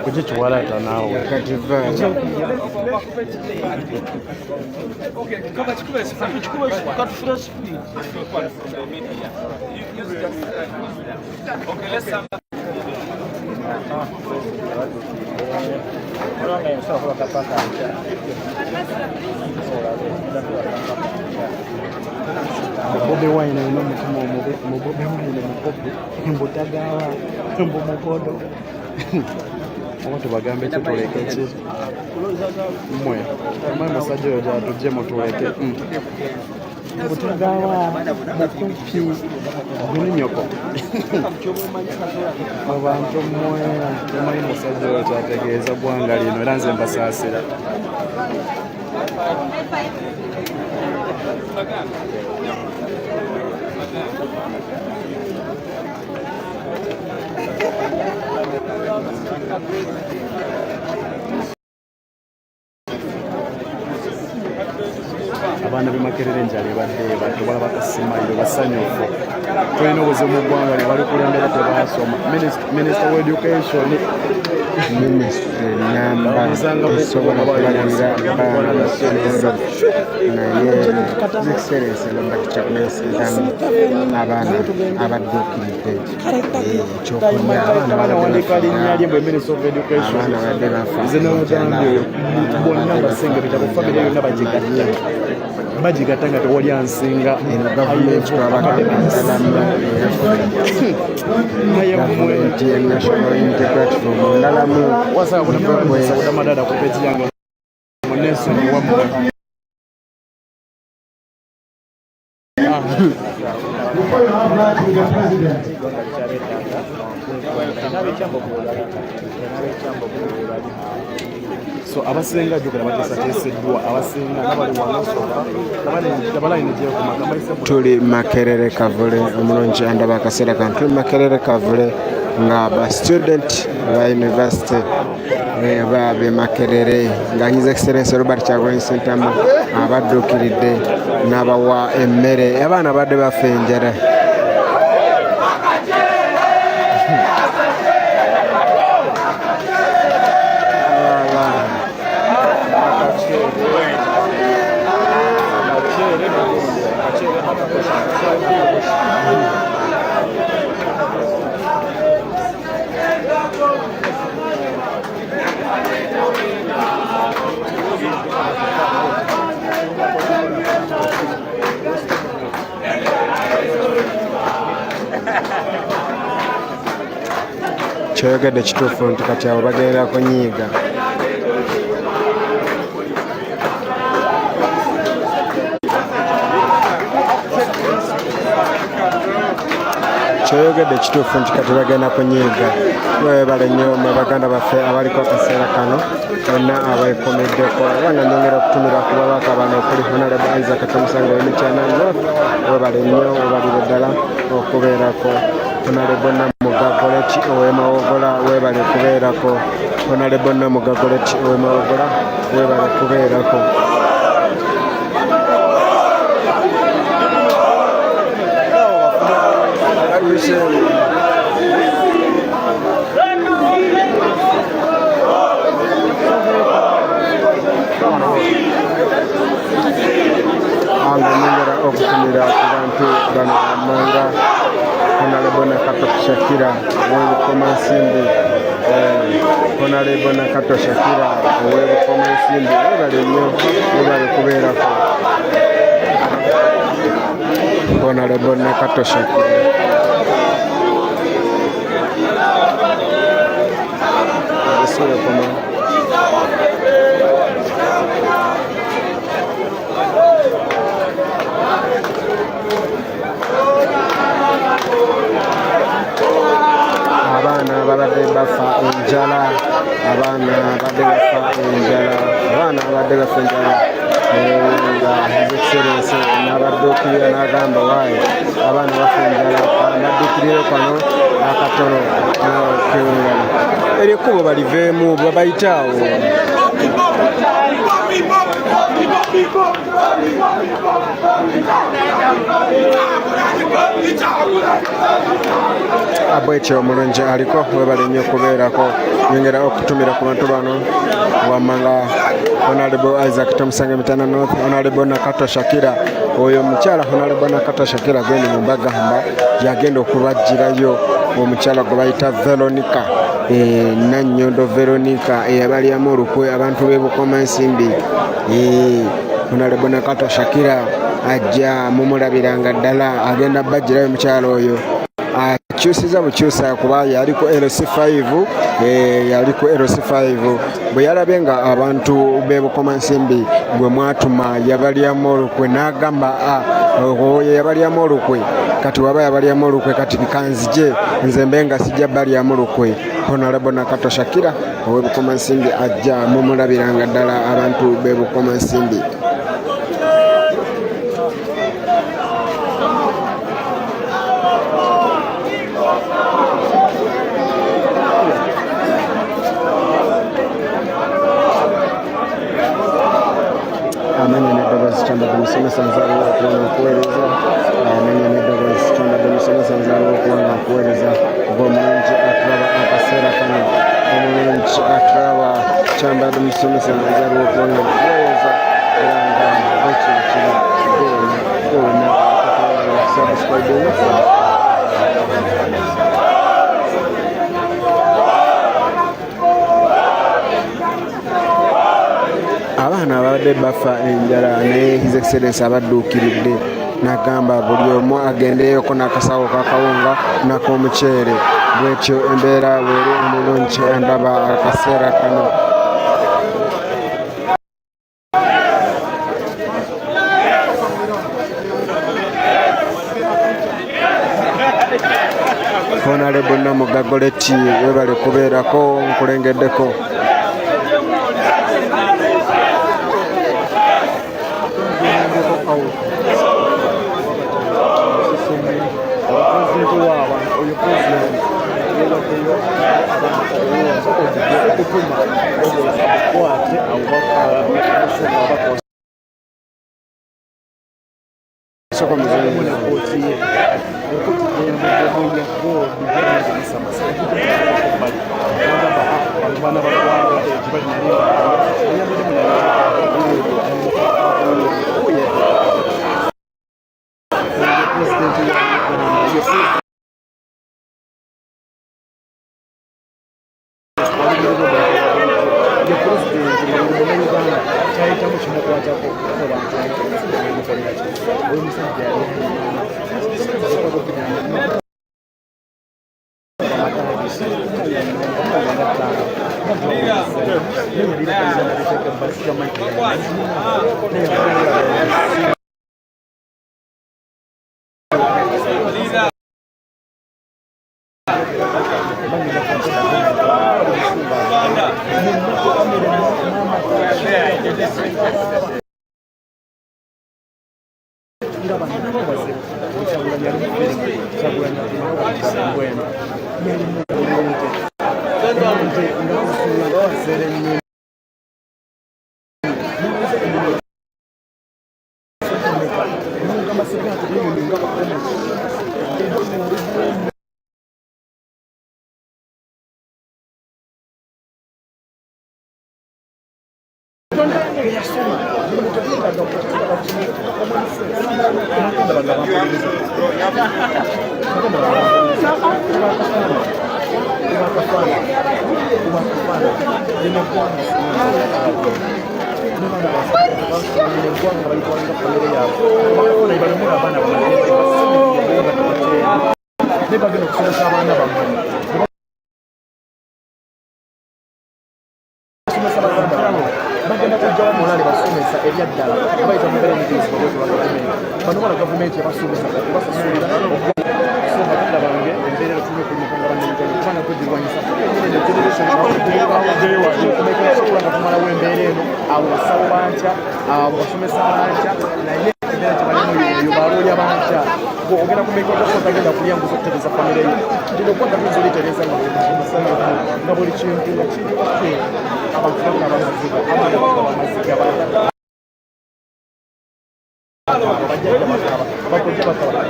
Kujichwalata nawe. Okay, cover cut fresh speed. Okay, let's have Bobi wine no mutima mu Bobi wine mbutagawa mbu mukodo abantu bagambe tutuleke ki mwe kama musajja oyo atujje mutuleke mbutagawa mukupi gunyoko abantu mwe kama musajja oyo ategeeza bwanga lino era nze mbasaasira. Abaana b'e Makerere enjala ebadde batubala bakasimayiro basanyufu. Tulina obuzibu mu ggwanga lye bali kulembera tebaasoma. Minisita wa Education Minisitule namba esobola okubalirira abaana basomero naye Excellence Robert Kyagulanyi abaana abadduukiridde ekyokulya abaana wandiika linnya lye bwe Minister of Education badde bafa nze n'omugambye bonna basenga bitabo famire yonna bagigatta nga tewali ansinga gavumenti gavumenti ya National Unity Platform ndalamu wasabudamadada ku peji yange munesoni wammwe. Before you have lunch with the president. So abasenga jukira bateeseddwa abasenga n'abali wanasooka abalayinije ku magambo tuli Makerere Kavule omulungi andaba akaseera kano tuli Makerere Kavule nga ba student ba university b'e Makerere nga His Excellency Robert Kyagulanyi Ssentamu abadduukiridde n'abawa emmere abaana badde bafa enjala. Kyoyogedde kituufu nti kati abo bagenda kunyiiga. Kyoyogedde kituufu nti kati bagenda kunyiiga. Webale nnyo mu baganda baffe abaliko akaseera kano bonna abeekomeddeko abanga nyongera okutumira ku babaka bano okuli Honorable Isaac Kamusango w'Emityana North. Webale nnyo webalire ddala okubeerako Honorable Namugagoleti ow'Emawogola webale kubeerako Honorable Namugagoleti ow'Emawogola webale kubeerako Nyongera okutumira ku bantu bano amanga Honorable Kato Shakira ow'ebukoma nsimbi Honorable Kato Shakira ow'ebukoma nsimbi webale nnyo webale kubeerako Honorable Kato Shakira abaana babadde bafa enjala abaana babadde bafa enjala nga His Excellency n'abadduukirira n'agamba waayo abaana bafa enjala badduukirire kano akatono n'akewungana erikubo baliveemu babayitaawo abwekyo omulungi aliko webale nnyo okubeerako nyongera okutumira ku bantu bano wammanga Honorable Isaac Tomusange Mitana North Honorable Nakato Shakira oyo omukyala Honorable Nakato Shakira gwendi mu Bagamba yagenda okubajjirayo omukyala gwe bayita Veronica Nannyondo Veronica eyabalyamu olukwe abantu b'ebukoma nsimbi Honorable Nakato Shakira ajja mumulabiranga ddala agenda bajjirayo omukyala oyo akyusiza bukyusa kuba yaliko LC5 bwe yalabye nga abantu b'ebukoma nsimbi gwe mwatuma yabalyamu olukwe n'agamba oyo yabalyamu olukwe kati waba yabalyamu olukwe kati kanzije nze mbe nga sijja balyamu olukwe Honorable Nakato Shakira ow'ebukoma nsimbi ajja mumulabiranga ddala abantu b'ebukoma nsimbi amanya n'eddogo zitanda kumusomesa nzaliwo okuwanga okuweereza amanya n'eddogo zitanda kumusomesa nzaliwo okuwanga okuweereza ng'omulungi atulaba akaseera kano omulungi atulaba kyambadde musomesa nzaliwo okuwanga okuweereza era nga bwekyo kiri goona subscribe abaana abadde bafa enjala naye His Excellency abadduukiridde n'agamba buli omu agendeyoko n'akasawo kakawunga n'ak'omuceere bwekyo embeera bweri omulungi ndaba akaseera kano Honorable Namugagoleti webale kubeerako nkulengeddeko bagenda kujjawo mulali basomesa ebyaddala bayita mubere banobola gavumenti yabasomesa okubasasulira so baganda bange embeera tulina okulimukanga bannayuganda kubanga kwegirwanyisa kumekera sobola nga tumalawo embeera eno abo basawo bankya abo basomesa bankya naye embeera gyebalimu eyo balooya bankya ogenda kumekotagenda kulyanguza okutegeeza famire yo kino kwata tuyinza olitereza nga buli kintu nga kiriko abantu bakula bamaziga abaana bakula bamaziga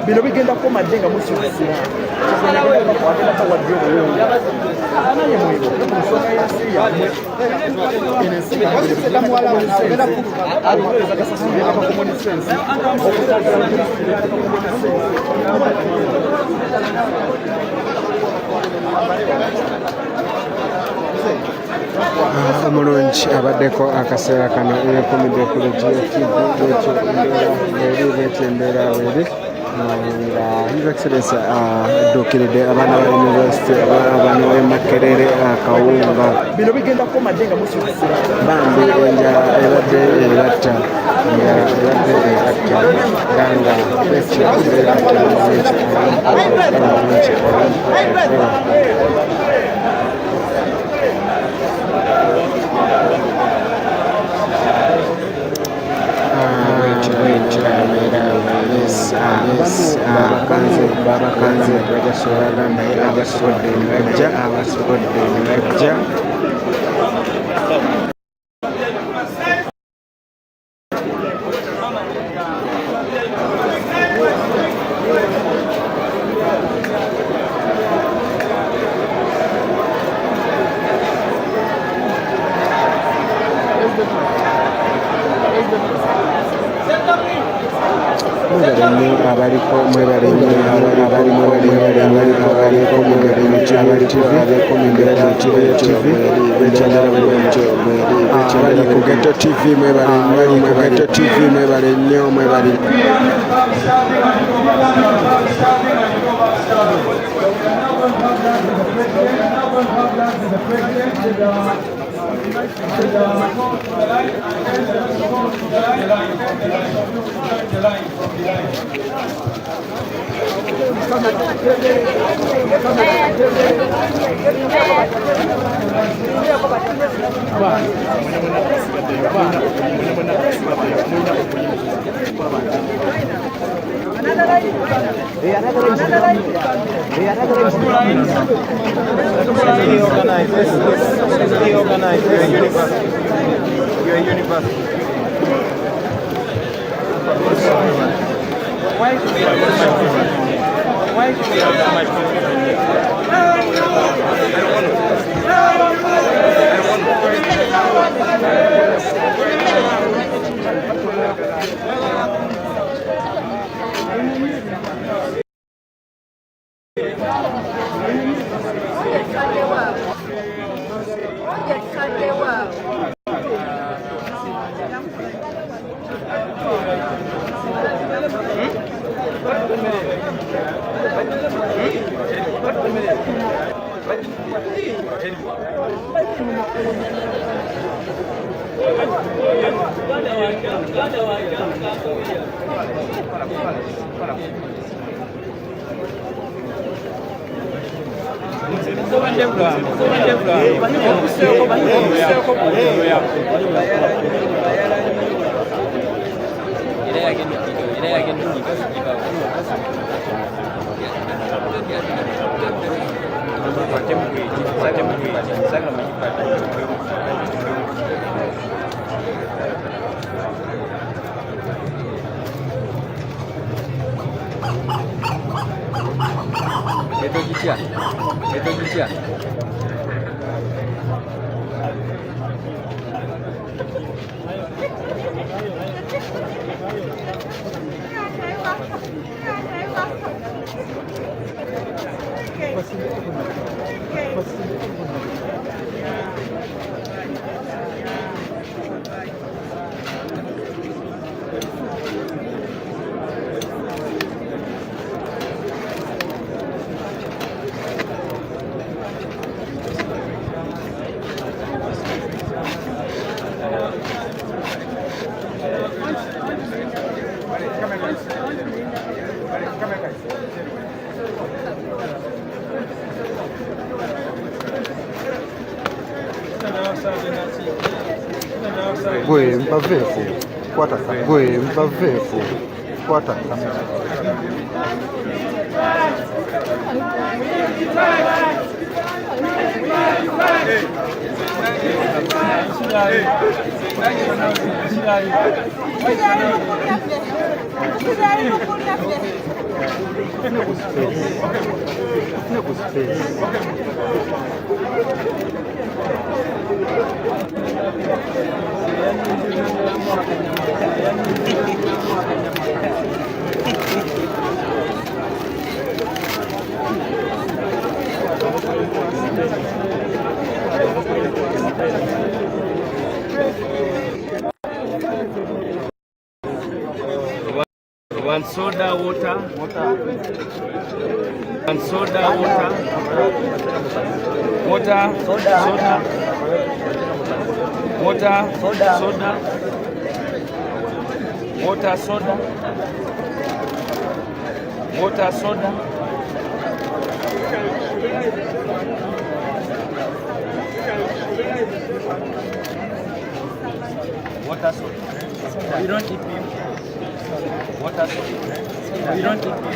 bino bigenda komadde nga musuubisira agenda bawadde obuwungu anaye mwibo ku nsonga y'ensi yammwe eno ensi abaweereza gasasulira common sense omulungi abaddeko akaseera kano eyekumidde ku Legio TV bwetyo embeera bweri nga His Excellency adduukiridde abaana ba University abaana b'e Makerere Kawunga bino bigenda komadde nga musuubisira bambi enjala ebadde ebatta era nga bwetyo embeera babakanze bagasolaga naye abasobodde ngajja abaliko mwebalenye Gwe mpaveefu kwata gwe mpaveefu kwata kamera. One soda water. One soda water. Water. Soda. Water. Soda. Water. Soda. Water. Soda. Water. Soda. You don't eat beef. Water. Soda. You don't eat beef.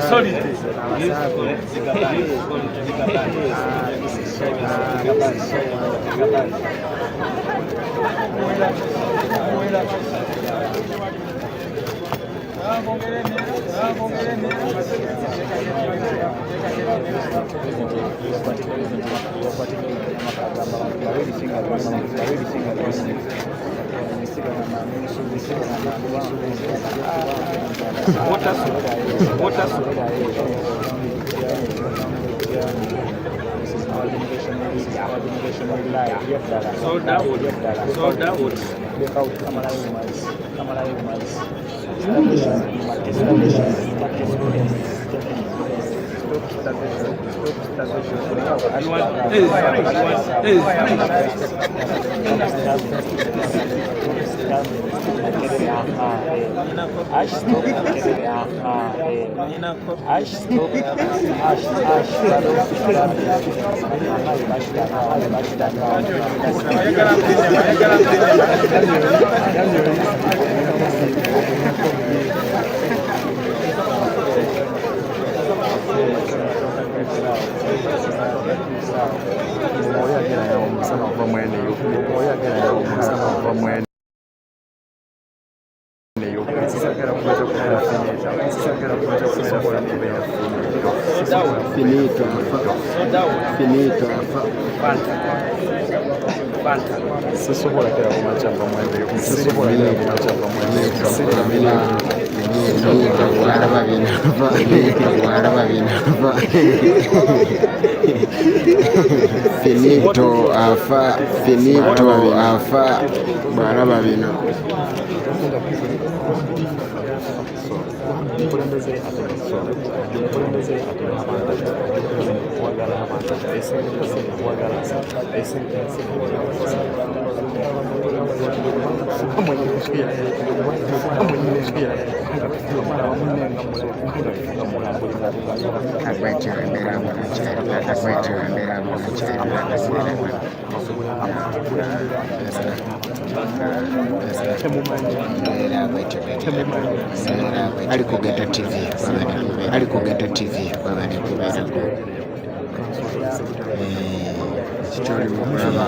Soda. Finito. Finito afa baraba bino. Alikugeta TV babali kubera Story mukulaba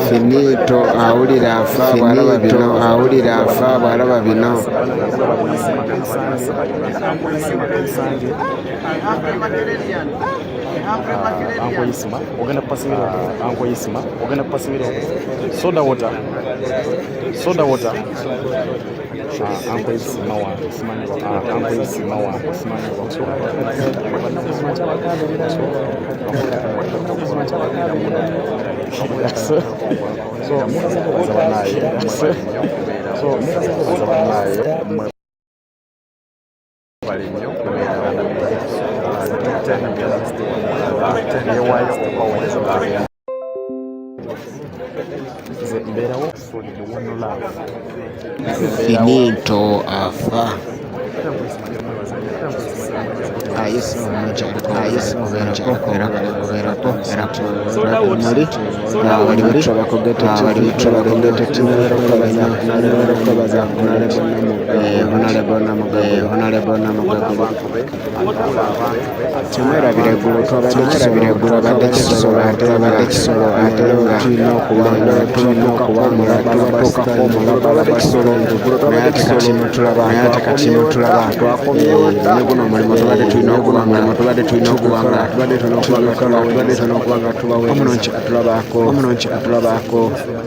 finito awulira afa bwalaba bino. ogenda kupasimira soda water Uncle Simawa, Finito afa. Yesu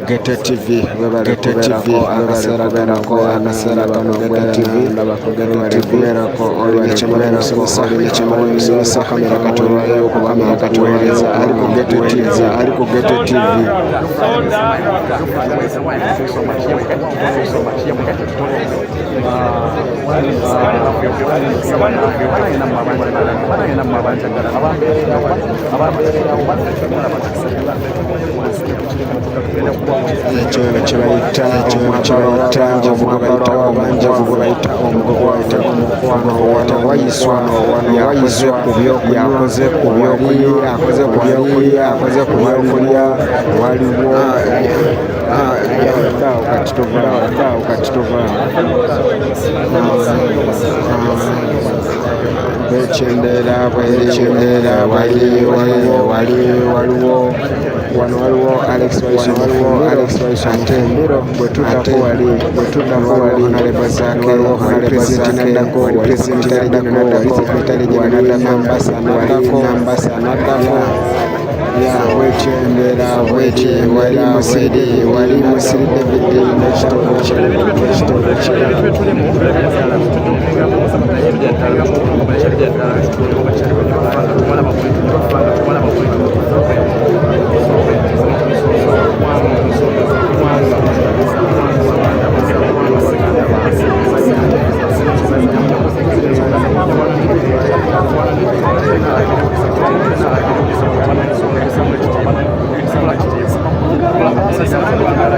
Gete TV akaseera kano kamera katolwayo okukamera katuweereza aliko Gete TV. Yakoze ku byokulya waliwo bekyendera waliwo Alex Waiso ate bwetudako wali honorable zake nambasa nadako wekyendera wali Musiri David n'ekitabo Gracias.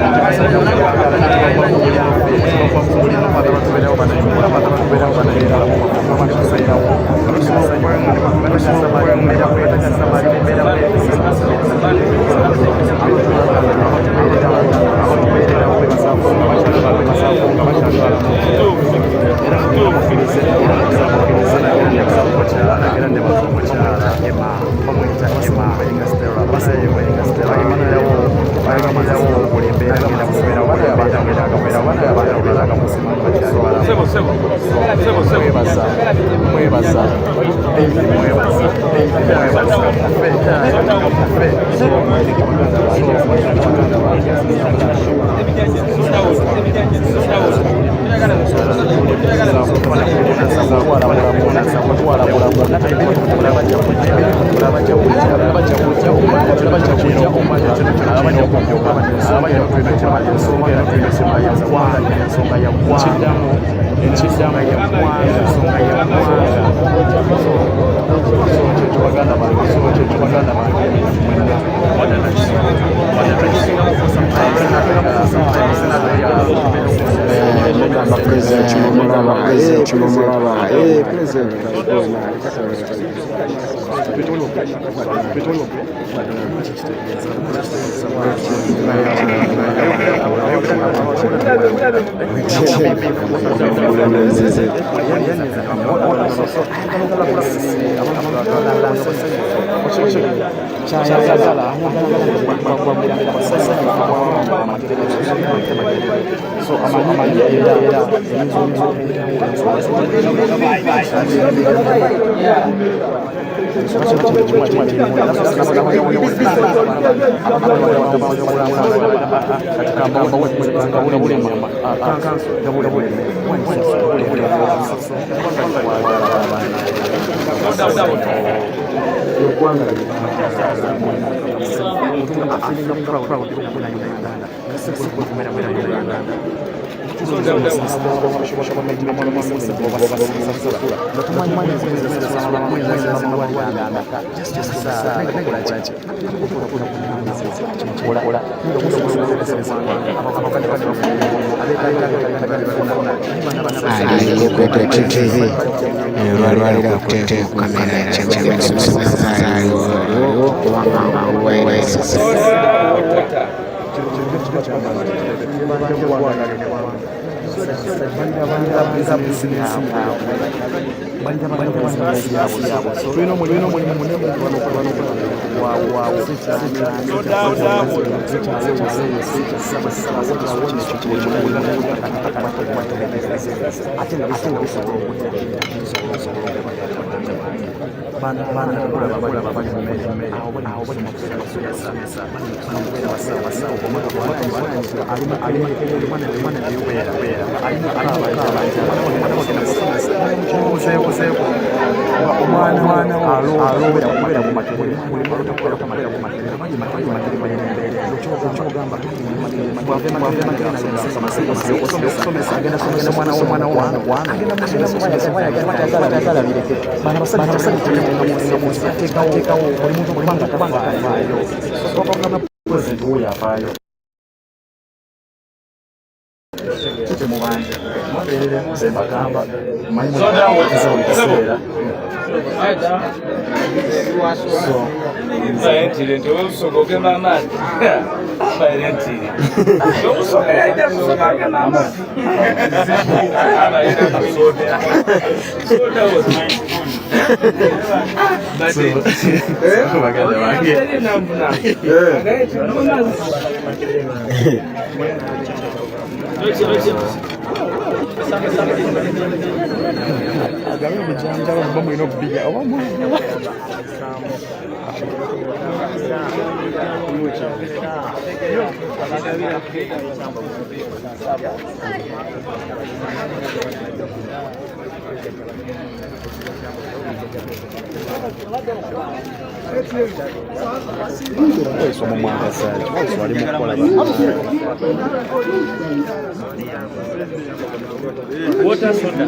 Water soda.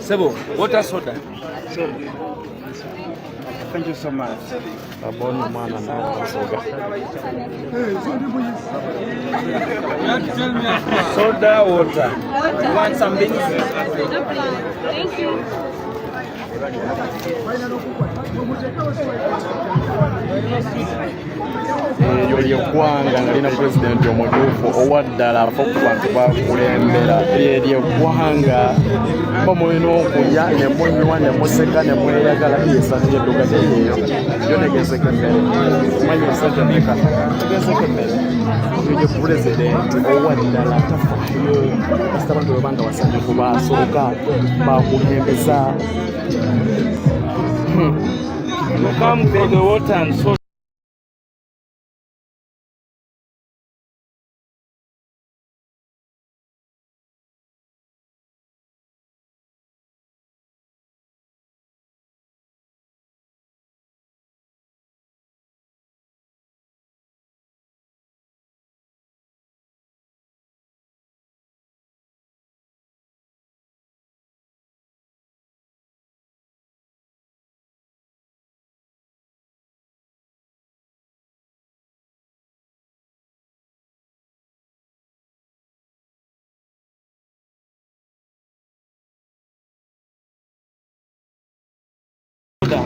Sebo, water soda. Thank you so much. Soda, water. You want some beans? Thank you. Eggwanga nga lina pulezidenti omutuufu owaddala ava ku bantu bakulembera. Eggwanga mba mulina okulya ne munywa ne museka ne mweyagala esatu gyedduka gyeyeeyo yo negezeko emmere manyi esente meka tegezeko emmere oyo pulezidenti owaddala tafaayo kasita abantu bebanga basanyufu basooka bakulembeza. You come for the water and so.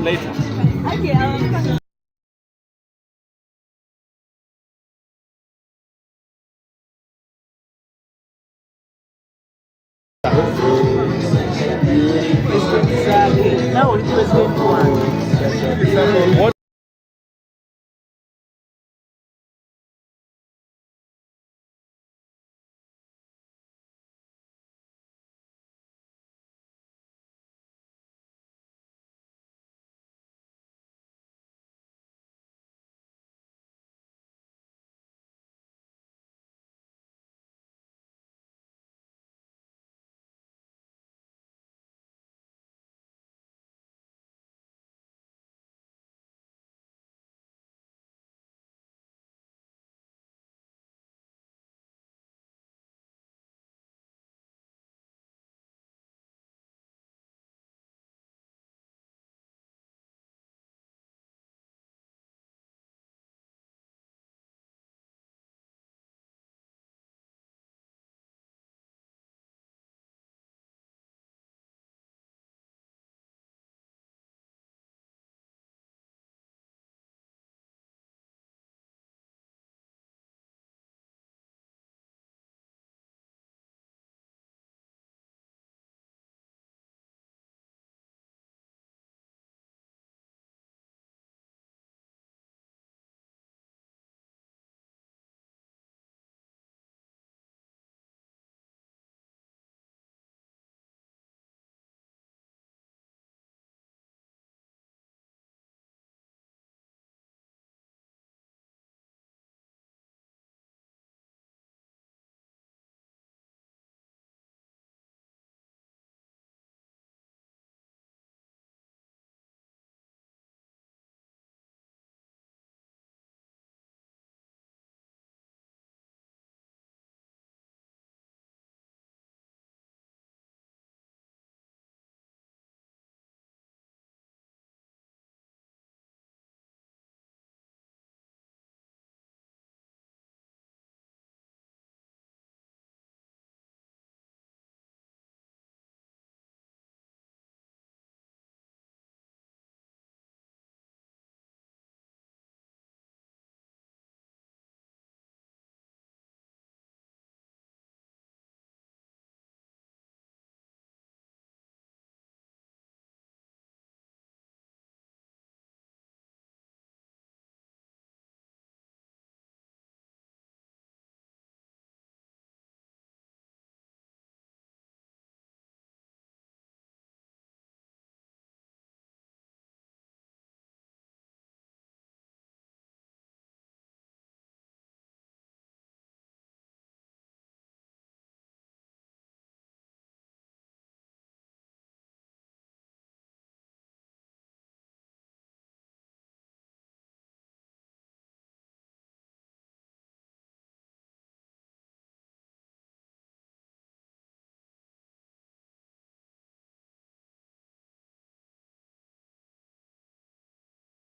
Later. Okay, I'll Now, President one. What